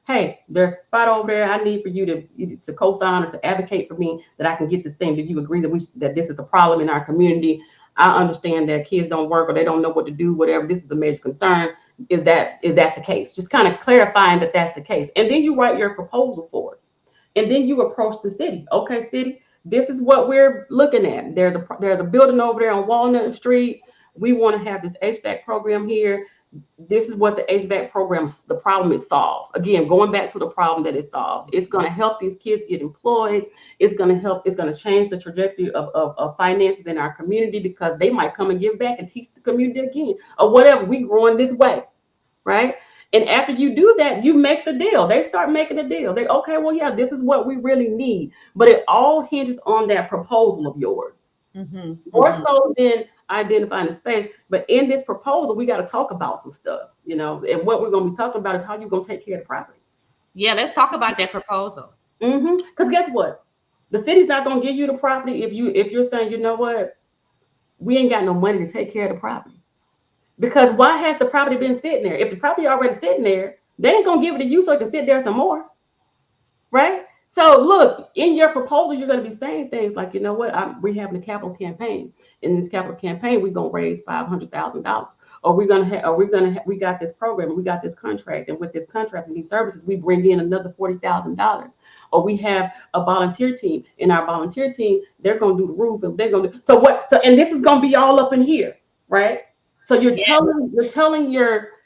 Hey, there's a spot over there. I need for you to co-sign or to advocate for me that I can get this thing. Do you agree that this is the problem in our community? I understand that kids don't work or they don't know what to do, whatever. This is a major concern. Is that the case? Just kind of clarifying that that's the case. And then you write your proposal for it. And then you approach the city. Okay, city, this is what we're looking at. There's a building over there on Walnut Street. We want to have this HVAC program here. This is what the HVAC program, the problem it solves. Again, going back to the problem that it solves. It's going to help these kids get employed. It's going to change the trajectory of finances in our community because they might come and give back and teach the community again or whatever. We growing this way, right? And after you do that, you make the deal. They start making the deal. They, okay, well, yeah, this is what we really need. But it all hinges on that proposal of yours. Mm-hmm, More mm-hmm. so than identifying the space. But in this proposal, we got to talk about some stuff, and what we're going to be talking about is how you're going to take care of the property. Yeah, let's talk about that proposal. Because guess what? The city's not going to give you the property if you're saying, you know what, we ain't got no money to take care of the property. Because why has the property been sitting there? If the property already sitting there, they ain't going to give it to you so it can sit there some more. Right? So look, in your proposal, you're going to be saying things like, you know what, we're having a capital campaign. In this capital campaign, we're going to raise $500,000. Or we got this program, we got this contract, and with this contract and these services, we bring in another $40,000. Or we have a volunteer team. In our volunteer team, they're going to do the roof, and they're going to do and this is going to be all up in here, right? So you're telling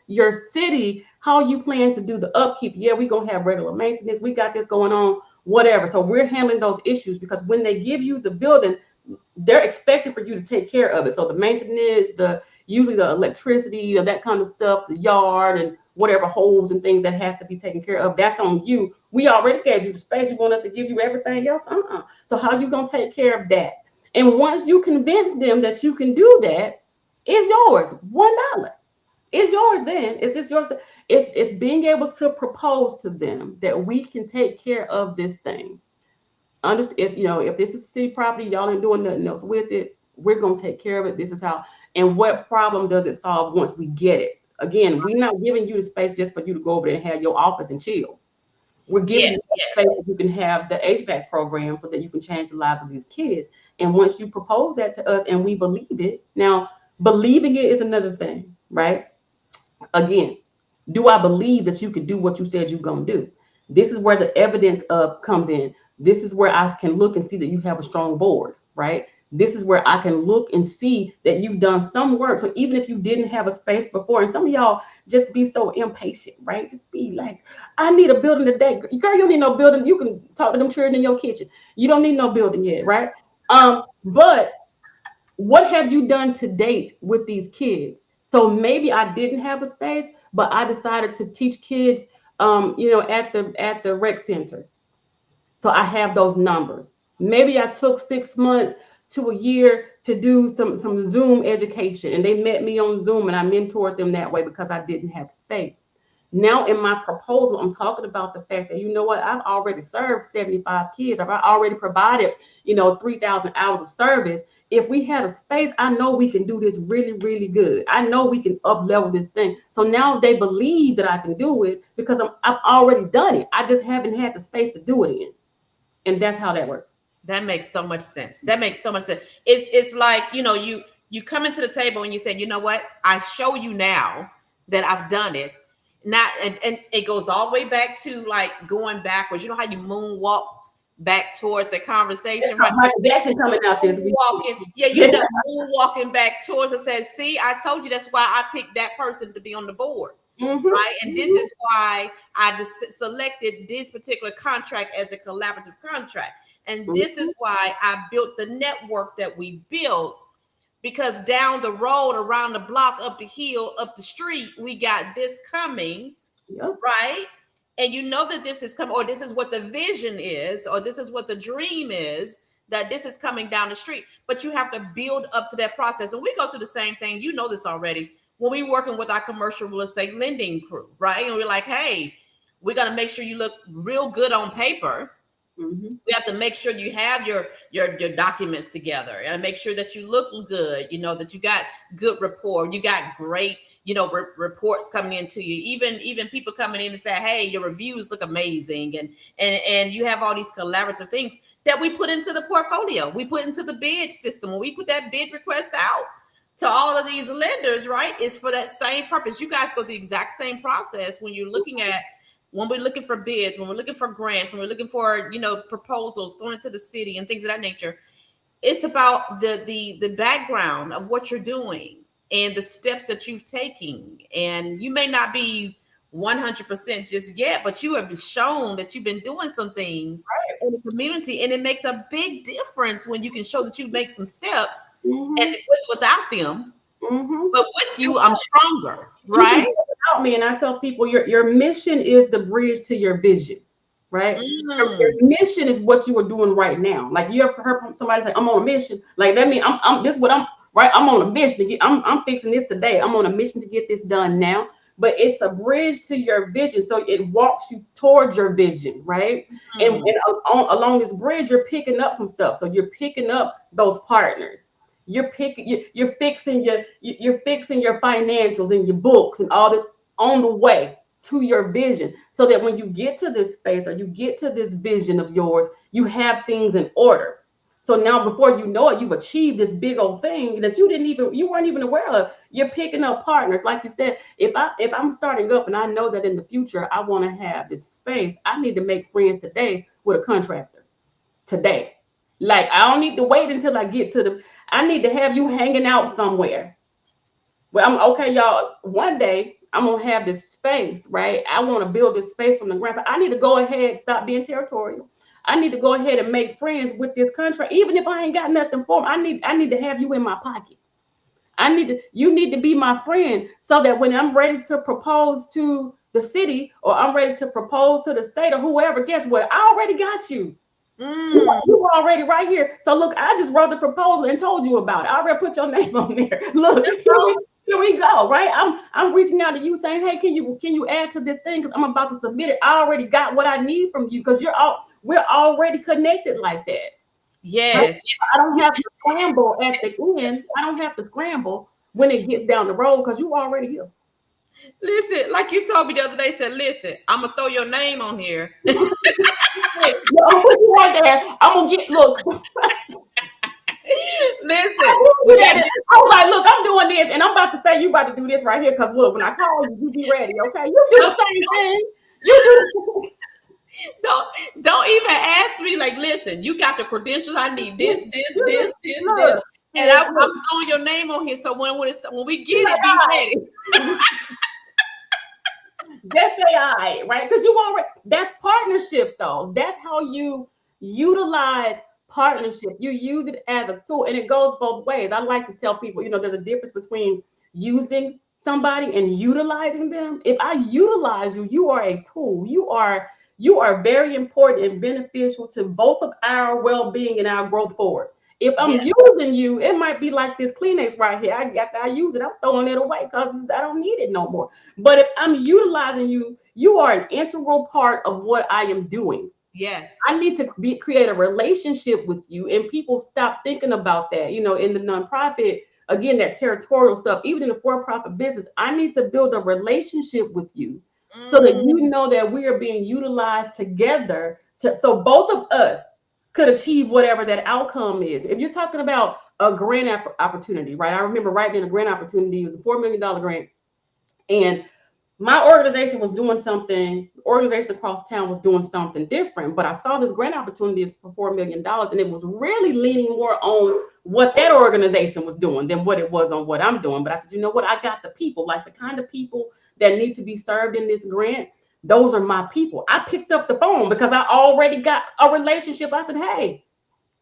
your city how you plan to do the upkeep. Yeah, we're gonna have regular maintenance. We got this going on, whatever. So we're handling those issues because when they give you the building, they're expecting for you to take care of it. So the maintenance, usually the electricity, that kind of stuff, the yard and whatever holes and things that has to be taken care of, that's on you. We already gave you the space. You want us to give you everything else? So how you gonna take care of that? And once you convince them that you can do that, it's yours. $1. It's yours then. It's just yours. It's being able to propose to them that we can take care of this thing. Understand? If this is city property, y'all ain't doing nothing else with it. We're gonna take care of it. This is how. And what problem does it solve once we get it? Again, we're not giving you the space just for you to go over there and have your office and chill. We're giving you space that you can have the HVAC program so that you can change the lives of these kids. And once you propose that to us and we believe it, now believing it is another thing, right? Again, do I believe that you could do what you said you're going to do? This is where the evidence of comes in. This is where I can look and see that you have a strong board, right? This is where I can look and see that you've done some work. So even if you didn't have a space before, and some of y'all just be so impatient, right? Just be like, I need a building today. Girl, you don't need no building. You can talk to them children in your kitchen. You don't need no building yet, right? But what have you done to date with these kids? So maybe I didn't have a space, but I decided to teach kids, at the rec center. So I have those numbers. Maybe I took 6 months to a year to do some Zoom education, and they met me on Zoom, and I mentored them that way because I didn't have space. Now in my proposal, I'm talking about the fact that, you know what, I've already served 75 kids. I've already provided, 3,000 hours of service. If we had a space, I know we can do this really, really good. I know we can up level this thing. So now they believe that I can do it because I've already done it. I just haven't had the space to do it in. And that's how that works. That makes so much sense. That makes so much sense. It's like, you come into the table and you say, you know what, I show you now that I've done it. Not and it goes all the way back to like going backwards. You know how you moonwalk back towards the conversation, right? Jackson coming out this week. You end up moonwalking back towards and said, see, I told you that's why I picked that person to be on the board. Mm-hmm. Right. And this is why I selected this particular contract as a collaborative contract. And this is why I built the network that we built, because down the road, around the block, up the hill, up the street, we got this coming. Yep. Right. And you know that this is coming, or this is what the vision is, or this is what the dream is, that this is coming down the street. But you have to build up to that process. And we go through the same thing. You know this already. When we're working with our commercial real estate lending crew, right? And we're like, hey, we're going to make sure you look real good on paper, Mm-hmm. We have to make sure you have your documents together and make sure that you look good, that you got good rapport, you got great, reports coming into you, even people coming in and say, hey, your reviews look amazing, and you have all these collaborative things that we put into the portfolio, we put into the bid system. When we put that bid request out to all of these lenders, right, is for that same purpose. You guys go through the exact same process when you're looking at, when we're looking for bids, when we're looking for grants, when we're looking for, proposals thrown into the city and things of that nature. It's about the background of what you're doing and the steps that you've taken. And you may not be 100% just yet, but you have shown that you've been doing some things in the community, and it makes a big difference when you can show that you make some steps, and Mm-hmm. without them, Mm-hmm. but with you, I'm stronger, You can right? do it without me, and I tell people your mission is the bridge to your vision, right? Your Mm. mission is what you are doing right now. Like you ever heard from somebody say, "I'm on a mission." Like that means I'm this is what I'm right. I'm on a mission to get. I'm fixing this today. I'm on a mission to get this done now. But it's a bridge to your vision, so it walks you towards your vision, right? And Mm. along this bridge, you're picking up some stuff. So you're picking up those partners. You're fixing you're fixing your financials and your books and all this on the way to your vision, so that when you get to this space or you get to this vision of yours, you have things in order. So now before you know it, you've achieved this big old thing that you weren't even aware of. You're picking up partners. Like you said, if I'm starting up and I know that in the future I want to have this space, I need to make friends today with a contractor today. Like I don't need to wait until I get to the. I need to have you hanging out somewhere. Well, I'm okay, y'all. One day I'm gonna have this space, right? I want to build this space from the ground. So I need to go ahead, stop being territorial. I need to go ahead and make friends with this contract, even if I ain't got nothing for them. I need to have you in my pocket. You need to be my friend, so that when I'm ready to propose to the city or I'm ready to propose to the state or whoever, guess what? I already got you. You, Mm. you were already right here. So look, I just wrote the proposal and told you about it. I already put your name on there. Look, here we go. Right? I'm reaching out to you saying, hey, can you add to this thing? Because I'm about to submit it. I already got what I need from you because we're already connected like that. Right? Yes. I don't have to scramble at the end. I don't have to scramble when it gets down the road because you already here. Listen, like you told me the other day, said, listen, I'm gonna throw your name on here. Hey, I'm gonna put you right there. I'm gonna get look. Listen, Do we got that. I was like, look, I'm doing this, and I'm about to say you about to do this right here. Because look, when I call you, you be ready, okay? You do the don't, same thing. You do. don't even ask me. Like, listen, you got the credentials. I need this, this, You this, just this, this, look. and Hey, I'm look. throwing your name on here. So when we Be get like, it, be ready. all right. Just say all right, right? Because you already. That's partnership, though. That's how you utilize partnership. You use it as a tool, and it goes both ways. I like to tell people, there's a difference between using somebody and utilizing them. If I utilize you, you are a tool. You are very important and beneficial to both of our well-being and our growth forward. If I'm Yeah. using you, it might be like this Kleenex right here. I use it, I'm throwing it away because I don't need it no more. But if I'm utilizing you, you are an integral part of what I am doing. Yes. I need to create a relationship with you, and people stop thinking about that. In the nonprofit, again, that territorial stuff, even in the for-profit business, I need to build a relationship with you so that Mm. you know that we are being utilized together, so both of us could achieve whatever that outcome is. If you're talking about a grant opportunity, right? I remember writing in a grant opportunity. It was a $4 million grant, and my organization was doing something, the organization across town was doing something different, but I saw this grant opportunity for $4 million, and it was really leaning more on what that organization was doing than what it was on what I'm doing. But I said, you know what? I got the people, like the kind of people that need to be served in this grant. Those are my people. I picked up the phone because I already got a relationship. I said, hey,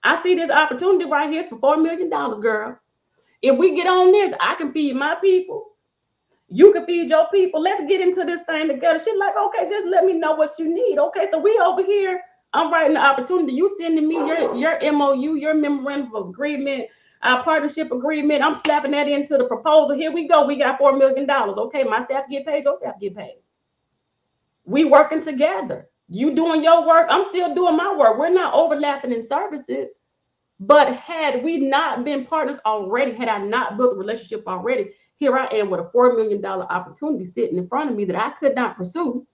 I see this opportunity right here for $4 million, girl. If we get on this, I can feed my people. You can feed your people. Let's get into this thing together. She's like, okay, just let me know what you need. Okay, so we over here. I'm writing the opportunity. You sending me your MOU, your memorandum of agreement, our partnership agreement. I'm slapping that into the proposal. Here we go. We got $4 million. Okay, my staff get paid. Your staff get paid. We working together. You doing your work, I'm still doing my work. We're not overlapping in services. But had we not been partners already, had I not built a relationship already, here I am with a $4 million opportunity sitting in front of me that I could not pursue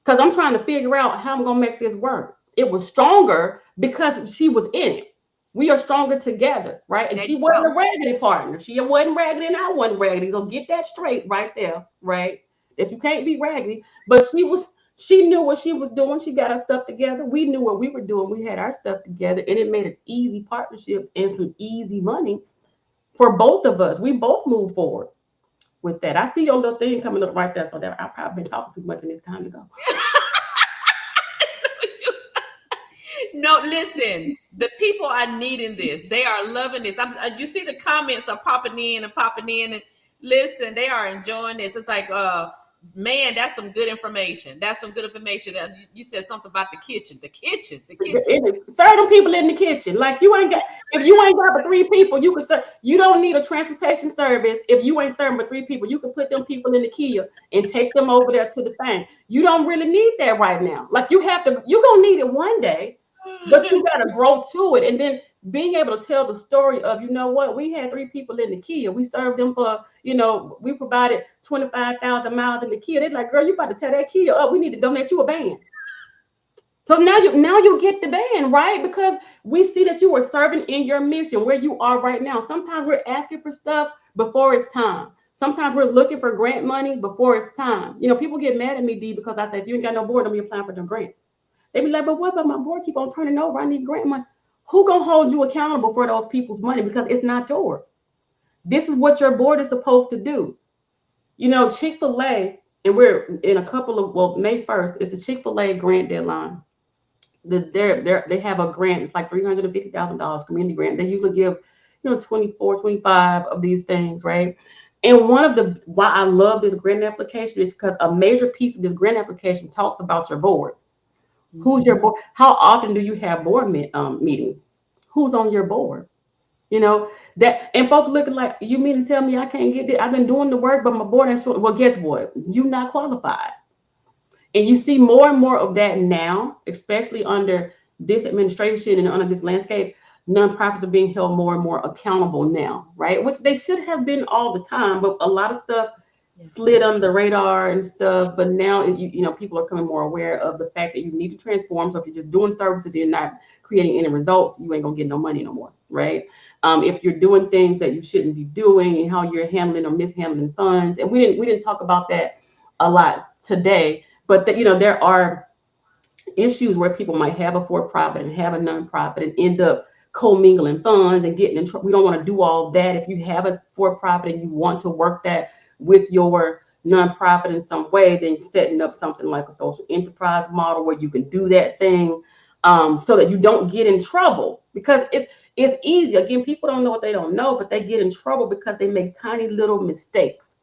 because I'm trying to figure out how I'm going to make this work. It was stronger because she was in it. We are stronger together, right? And There she you wasn't go. a raggedy partner. She wasn't raggedy and I wasn't raggedy. So get that straight right there, right? That you can't be raggedy. But she knew what she was doing. She got her stuff together. We knew what we were doing. We had our stuff together. And it made an easy partnership and some easy money for both of us. We both moved forward with that. I see your little thing coming up right there. So that I've probably been talking too much and it's time to go. No, listen. The people are needing this. They are loving this. You see the comments are popping in and popping in, and listen, they are enjoying this. It's like, man, that's some good information. That's some good information. You said something about the kitchen. The kitchen. The kitchen. Serve them people in the kitchen. Like you ain't got if you ain't got but three people, you can serve. You don't need a transportation service if you ain't serving but three people. You can put them people in the Kia and take them over there to the thing. You don't really need that right now. Like you have to. You're gonna need it one day, but you got to grow to it, and then being able to tell the story of you know what we had three people in the Kia. We served them for we provided 25,000 miles in the Kia. They're like, girl, you about to tear that Kia up. We need to donate you a van. So now you get the ban, right? Because we see that you are serving in your mission where you are right now. Sometimes we're asking for stuff before it's time. Sometimes we're looking for grant money before it's time. People get mad at me, D, because I say, if you ain't got no board, I'm applying for them grants. They be like, but what about my board keep on turning over? I need grant money. Who gonna hold you accountable for those people's money? Because it's not yours. This is what your board is supposed to do. Chick-fil-A, and we're in a couple of, May 1st is the Chick-fil-A grant deadline. They have a grant. It's like $350,000 community grant. They usually give 24, 25 of these things, right? And one of the why I love this grant application is because a major piece of this grant application talks about your board. Who's your board? How often do you have board meetings? Who's on your board? That, and folks looking like, you mean to tell me I can't get it? I've been doing the work, but my board ain't showing. Well, guess what? You're not qualified. And you see more and more of that now, especially under this administration and under this landscape. Nonprofits are being held more and more accountable now, right? Which they should have been all the time, but a lot of stuff slid under the radar and stuff. But now, people are becoming more aware of the fact that you need to transform. So if you're just doing services, you're not creating any results, you ain't gonna get no money no more, right? If you're doing things that you shouldn't be doing and how you're handling or mishandling funds, and we didn't talk about that a lot today. But there are issues where people might have a for-profit and have a nonprofit and end up commingling funds and getting in trouble. We don't want to do all that. If you have a for-profit and you want to work that with your nonprofit in some way, then setting up something like a social enterprise model where you can do that thing, so that you don't get in trouble. Because it's easy. Again, people don't know what they don't know, but they get in trouble because they make tiny little mistakes.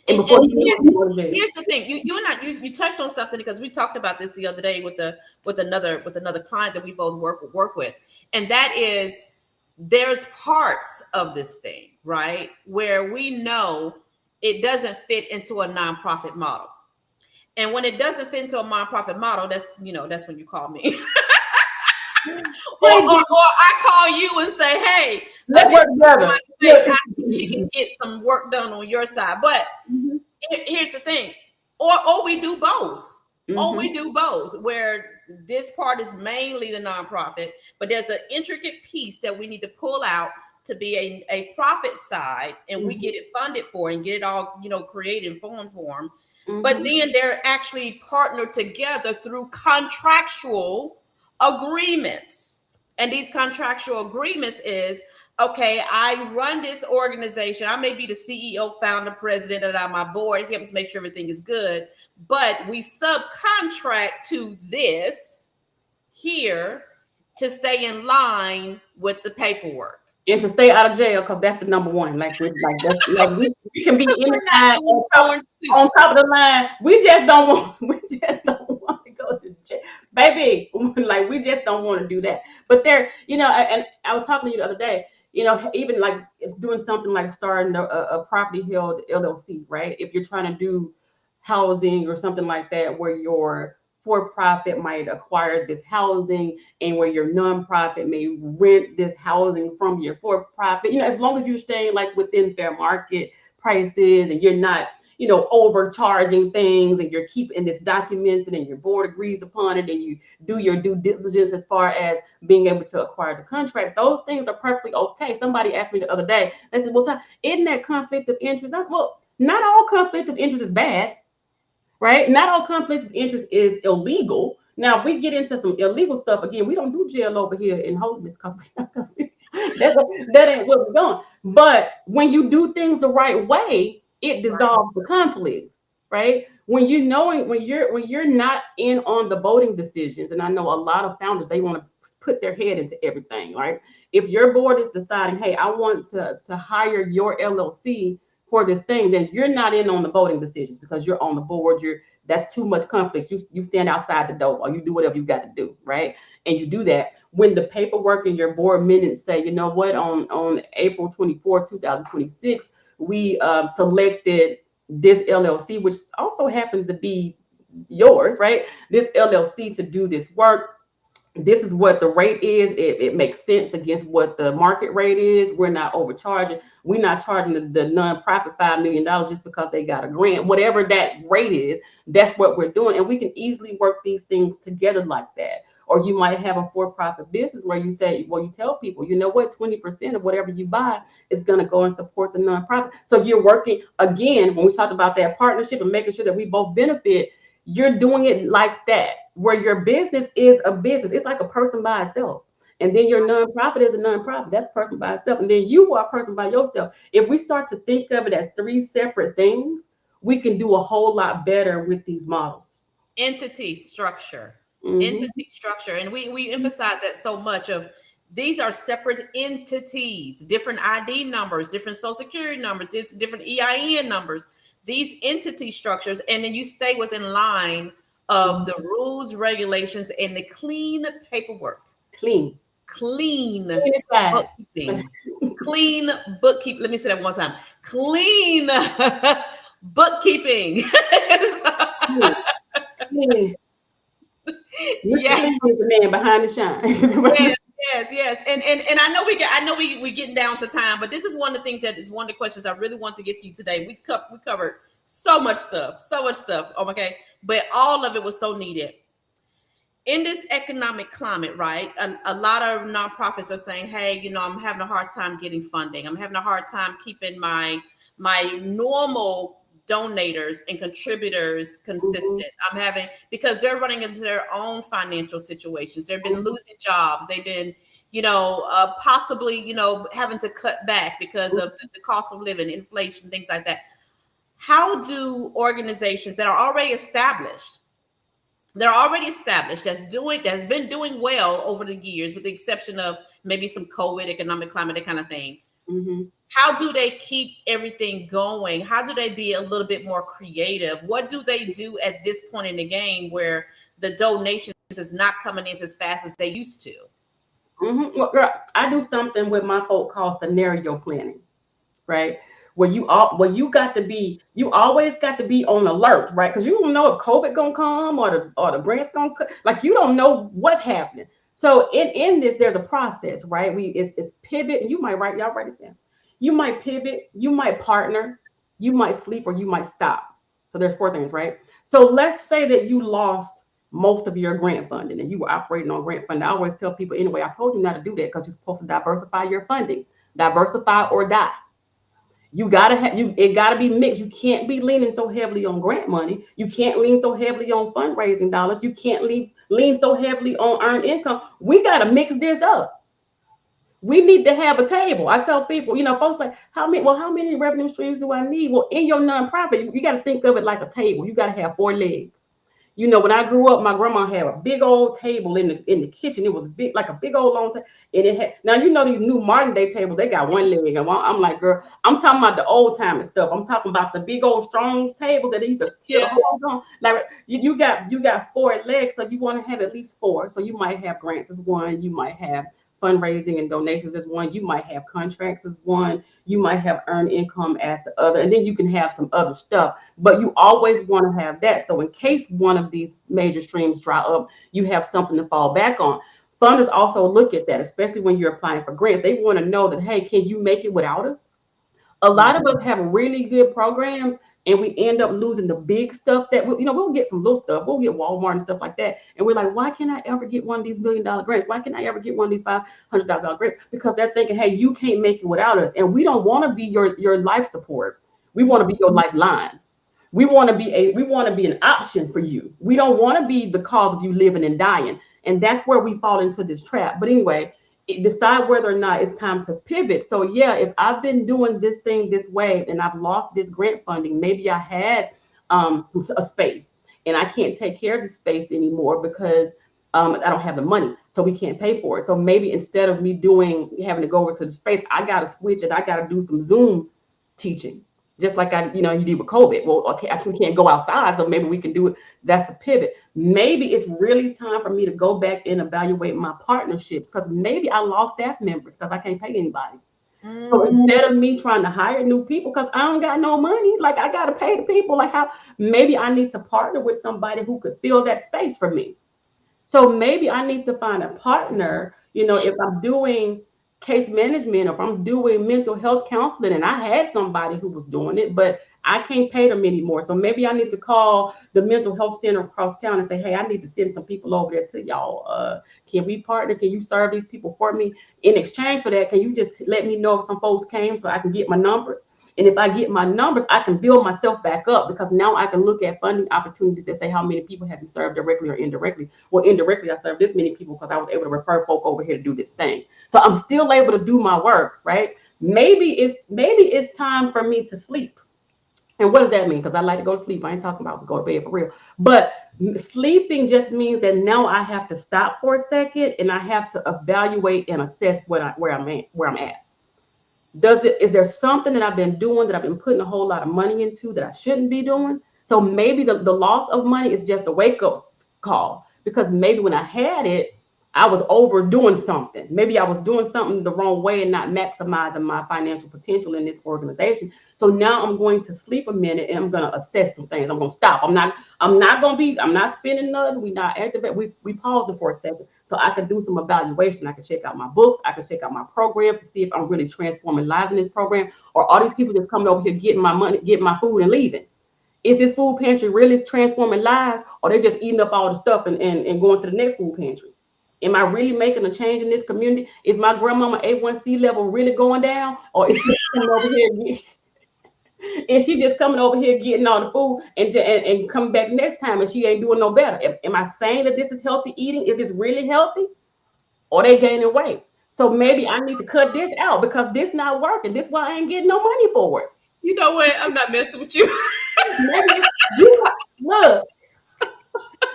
And here's the thing: you touched on something, because we talked about this the other day with another client that we both work with, and that is, there's parts of this thing, right, where we know it doesn't fit into a nonprofit model, and when it doesn't fit into a nonprofit model, that's when you call me. Or I call you and say, hey, let's work together. She can get some work done on your side. But here's the thing, or we do both. Or we do both, where this part is mainly the nonprofit, but there's an intricate piece that we need to pull out to be a profit side, and we get it funded for and get it all created in form. But then they're actually partnered together through contractual agreements. And these contractual agreements is, okay, I run this organization. I may be the CEO, founder, president, and on my board. It helps make sure everything is good. But we subcontract to this here to stay in line with the paperwork. And to stay out of jail, because that's the number one. Like we can be inside on top of the line. We just don't want to go to jail, baby. Like we just don't want to do that. But and I was talking to you the other day. Even like it's doing something like starting a property held LLC, right? If you're trying to do housing or something like that, where your for-profit might acquire this housing, and where your nonprofit may rent this housing from your for-profit. As long as you're staying like within fair market prices, and you're not, overcharging things, and you're keeping this documented, and your board agrees upon it, and you do your due diligence as far as being able to acquire the contract. Those things are perfectly okay. Somebody asked me the other day, they said, well, isn't that conflict of interest? I said, well, not all conflict of interest is bad, right? Not all conflicts of interest is illegal. Now, if we get into some illegal stuff, again, we don't do jail over here in holiness, because that ain't where we're going. But when you do things the right way, it dissolves the conflicts, right? When you're not in on the voting decisions, and I know a lot of founders, they want to put their head into everything, right? If your board is deciding, hey, I want to hire your LLC for this thing, then you're not in on the voting decisions, because you're on the board. That's too much conflict. You stand outside the door, or you do whatever you got to do, right? And you do that when the paperwork in your board minutes say, you know what, on April 24th, 2026, we selected this LLC, which also happens to be yours, right? This LLC to do this work. This is what the rate is. It makes sense against what the market rate is. We're not overcharging. We're not charging the nonprofit $5 million just because they got a grant. Whatever that rate is, that's what we're doing. And we can easily work these things together like that. Or you might have a for-profit business where you say, well, you tell people, you know what, 20% of whatever you buy is going to go and support the nonprofit. So you're working, again, when we talked about that partnership and making sure that we both benefit, you're doing it like that, where your business is a business. It's like a person by itself. And then your nonprofit is a nonprofit. That's a person by itself. And then you are a person by yourself. If we start to think of it as three separate things, we can do a whole lot better with these models. Entity structure. Mm-hmm. Entity structure. And we emphasize that so much of these are separate entities, different ID numbers, different social security numbers, different EIN numbers, these entity structures. And then you stay within line of the rules, regulations, and the clean paperwork. Clean Bookkeeping. Clean bookkeeping. Let me say that one time. Clean bookkeeping. Clean. Yeah, the man behind the shine. Yes. And I know we're getting down to time, but this is one of the things that is one of the questions I really want to get to you today. We covered so much stuff. Okay, but all of it was so needed. In this economic climate, right? A lot of nonprofits are saying, hey, I'm having a hard time getting funding. I'm having a hard time keeping my normal donators and contributors consistent. Because they're running into their own financial situations. They've been losing jobs. They've been, possibly, having to cut back because of the cost of living, inflation, things like that. How do organizations that are already established, that's been doing well over the years, with the exception of maybe some COVID, economic climate, that kind of thing. Mm-hmm. How do they keep everything going? How do they be a little bit more creative? What do they do at this point in the game where the donations is not coming in as fast as they used to? Mm-hmm. Well, girl, I do something with my folk called scenario planning, right? Where you always got to be on alert, right? Because you don't know if COVID gonna come or the grant's gonna come. Like, you don't know what's happening. So in this, there's a process, right? It's pivot, and y'all write this down. You might pivot, you might partner, you might sleep, or you might stop. So there's 4 things, right? So let's say that you lost most of your grant funding and you were operating on grant funding. I always tell people, anyway, I told you not to do that, because you're supposed to diversify your funding. Diversify or die. It gotta be mixed. You can't be leaning so heavily on grant money. You can't lean so heavily on fundraising dollars. You can't lean so heavily on earned income. We gotta mix this up. We need to have a table. I tell people, folks like, how many revenue streams do I need? Well, in your nonprofit, you got to think of it like a table. You got to have 4 legs. When I grew up, my grandma had a big old table in the kitchen. It was big, like a big old long table. And it had, now, these new modern day tables, they got 1 leg. And I'm like, girl, I'm talking about the old time and stuff. I'm talking about the big old strong tables that they used to hold on. Like, you got 4 legs, so you want to have at least 4. So you might have grants as 1. You might have fundraising and donations is one. You might have contracts as one. You might have earned income as the other. And then you can have some other stuff. But you always want to have that. So in case one of these major streams dry up, you have something to fall back on. Funders also look at that, especially when you're applying for grants. They want to know that, hey, can you make it without us? A lot of us have really good programs, and we end up losing the big stuff that we'll get some little stuff. We'll get Walmart and stuff like that. And we're like, why can't I ever get one of these $1 million grants? Why can't I ever get one of these $500,000 grants? Because they're thinking, hey, you can't make it without us. And we don't want to be your life support. We want to be your lifeline. We want to be an option for you. We don't want to be the cause of you living and dying. And that's where we fall into this trap. But anyway, decide whether or not it's time to pivot. So yeah, if I've been doing this thing this way and I've lost this grant funding, maybe I had a space and I can't take care of the space anymore because I don't have the money, so we can't pay for it. So maybe instead of me having to go over to the space, I got to switch and I got to do some Zoom teaching, just like you did with COVID. Well, okay, we can't go outside, so maybe we can do it. That's a pivot. Maybe it's really time for me to go back and evaluate my partnerships, because maybe I lost staff members because I can't pay anybody. So instead of me trying to hire new people because I don't got no money, like I got to pay the people, like how maybe I need to partner with somebody who could fill that space for me. So maybe I need to find a partner, if I'm doing case management or if I'm doing mental health counseling, and I had somebody who was doing it, but I can't pay them anymore. So maybe I need to call the mental health center across town and say, hey, I need to send some people over there to y'all. Can we partner? Can you serve these people for me? In exchange for that, can you just let me know if some folks came so I can get my numbers? And if I get my numbers, I can build myself back up, because now I can look at funding opportunities that say, how many people have you served directly or indirectly? Well, indirectly, I served this many people because I was able to refer folk over here to do this thing. So I'm still able to do my work, right? Maybe it's time for me to sleep. And what does that mean? Because I like to go to sleep. I ain't talking about go to bed for real. But sleeping just means that now I have to stop for a second and I have to evaluate and assess where I'm at. Is there something that I've been doing that I've been putting a whole lot of money into that I shouldn't be doing? So maybe the loss of money is just a wake-up call, because maybe when I had it, I was overdoing something. Maybe I was doing something the wrong way and not maximizing my financial potential in this organization. So now I'm going to sleep a minute and I'm going to assess some things. I'm going to stop. I'm not spending nothing. We not activate. We pausing for a second so I can do some evaluation. I can check out my books. I can check out my programs to see if I'm really transforming lives in this program, or are these people just coming over here getting my money, getting my food and leaving? Is this food pantry really transforming lives, or they just eating up all the stuff and going to the next food pantry? Am I really making a change in this community? Is my grandmama A1C level really going down? Or is she coming over here? Is she just coming over here getting all the food and coming back next time and she ain't doing no better? Am I saying that this is healthy eating? Is this really healthy? Or they gaining weight? So maybe I need to cut this out because this not working. This why I ain't getting no money for it. You know what? I'm not messing with you. Maybe look.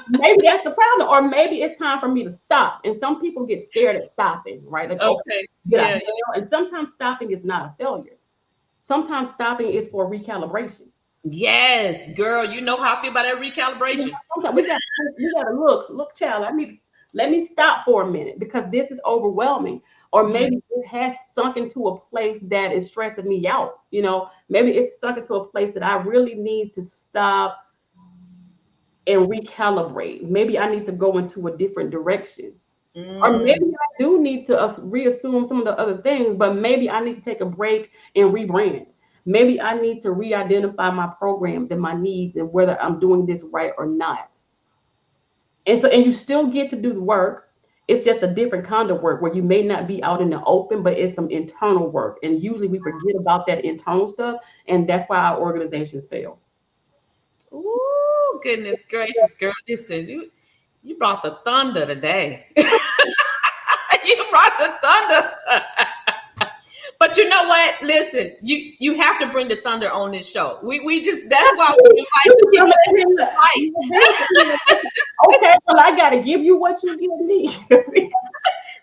Maybe that's the problem, or maybe it's time for me to stop. And some people get scared at stopping, right? Like, Okay. did I fail? And sometimes stopping is not a failure. Sometimes stopping is for recalibration. Yes, girl. You know how I feel about that recalibration. Sometimes we gotta look, child. Let me stop for a minute because this is overwhelming. Or maybe it has sunk into a place that is stressing me out. Maybe it's sunk into a place that I really need to stop and recalibrate. Maybe I need to go into a different direction. Or maybe I do need to reassume some of the other things, but maybe I need to take a break and rebrand. Maybe I need to re-identify my programs and my needs and whether I'm doing this right or not. And you still get to do the work. It's just a different kind of work where you may not be out in the open, but it's some internal work. And usually we forget about that internal stuff. And that's why our organizations fail. Ooh, goodness gracious, girl. Listen, you brought the thunder today. You brought the thunder. But you know what? Listen, you have to bring the thunder on this show. We just that's why we invite the people to fight. Okay, well, I gotta give you what you give me.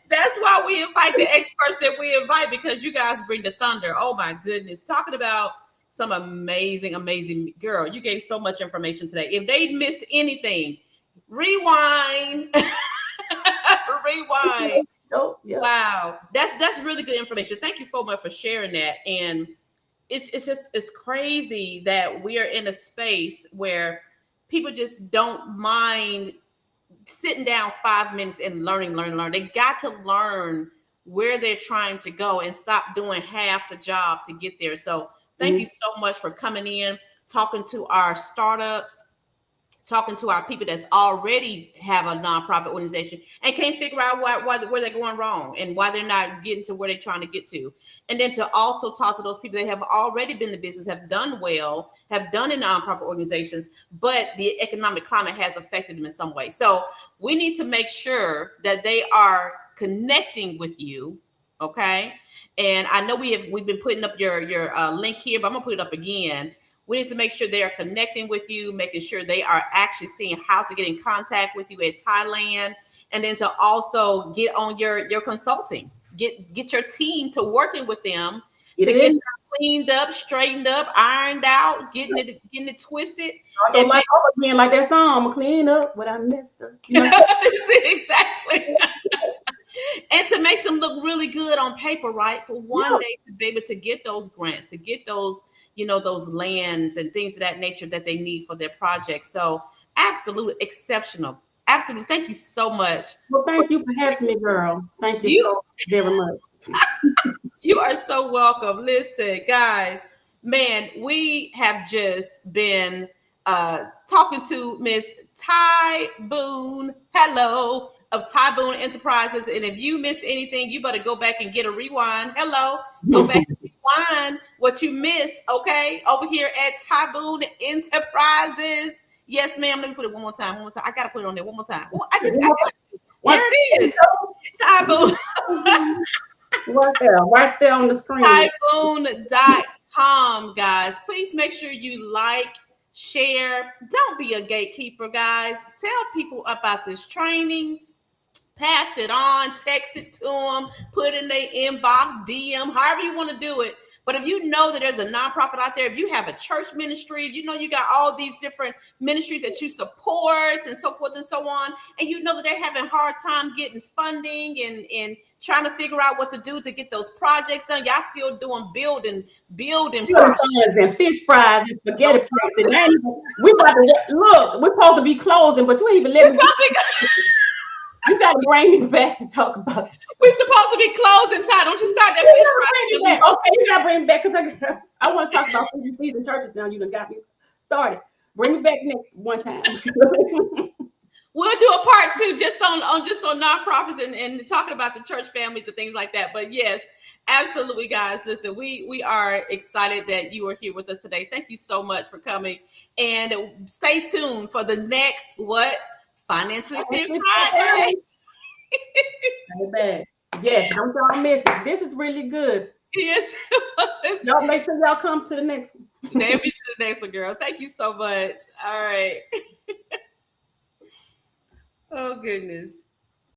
That's why we invite the experts that we invite, because you guys bring the thunder. Oh my goodness. Talking about some amazing girl. You gave so much information today. If they missed anything, rewind. Rewind. Oh, yep. Wow, that's really good information. Thank you so much for sharing that. And it's just it's crazy that we are in a space where people just don't mind sitting down 5 minutes and learn. They got to learn where they're trying to go and stop doing half the job to get there. So thank you Mhm. so much for coming in, talking to our startups, talking to our people that's already have a nonprofit organization and can't figure out where they're going wrong and why they're not getting to where they're trying to get to. And then to also talk to those people that have already been in business, have done well, have done in nonprofit organizations, but the economic climate has affected them in some way. So we need to make sure that they are connecting with you. Okay. And I know we've been putting up your link here, but I'm gonna put it up again. We need to make sure they are connecting with you, making sure they are actually seeing how to get in contact with you at Thailand, and then to also get on your consulting, get your team to working with them Get to it get in. cleaned up, straightened up, ironed out, getting it twisted, Also, and like over again, like that song, I'm clean up what I messed up. You know what exactly. I'm And to make them look really good on paper, right? For one saying? day to be able to get those grants, to get those, those lands and things of that nature that they need for their project. So absolutely exceptional. Absolutely. Thank you so much Well, for thank you for having me, girl. Thank you you. so very much. You are so welcome. Listen, guys, man, we have just been talking to Miss Ty Boone. Hello, of Ty Boone Enterprises. And if you missed anything, you better go back and get a rewind. Hello, go back and rewind what you missed. Okay, over here at Ty Boone Enterprises. Yes, ma'am. Let me put it one more time. One more time. I gotta put it on there one more time. Well, I got to. One, There it is. Ty Boone. right there on the screen. Typhoon.com, guys. Please make sure you like, share. Don't be a gatekeeper, guys. Tell people about this training. Pass it on, text it to them, put in their inbox, DM, however you want to do it. But if you know that there's a nonprofit out there, if you have a church ministry, you got all these different ministries that you support and so forth and so on, and you know that they're having a hard time getting funding and trying to figure out what to do to get those projects done. Y'all still doing building Building projects. signs and fish fries and spaghetti Those plates. And we about to look. We're supposed to be closing, but you ain't even let we're me. supposed to be, You got to bring me back to talk about this. we're supposed to be closing time. Don't you start that You fish gotta bring me fry. back. Okay, you gotta bring me back because I want to talk about fees and churches now. You done got me started. Bring me back next one time. We'll do a part two just on nonprofits and talking about the church families and things like that. But yes, absolutely, guys. Listen, we are excited that you are here with us today. Thank you so much for coming, and stay tuned for the next what Financially Fit Friday. Back. Yes, I'm gonna miss it. This is really good. Yes, Y'all make sure y'all come to the next one. maybe to the next one, girl. Thank you so much. All right. Oh goodness.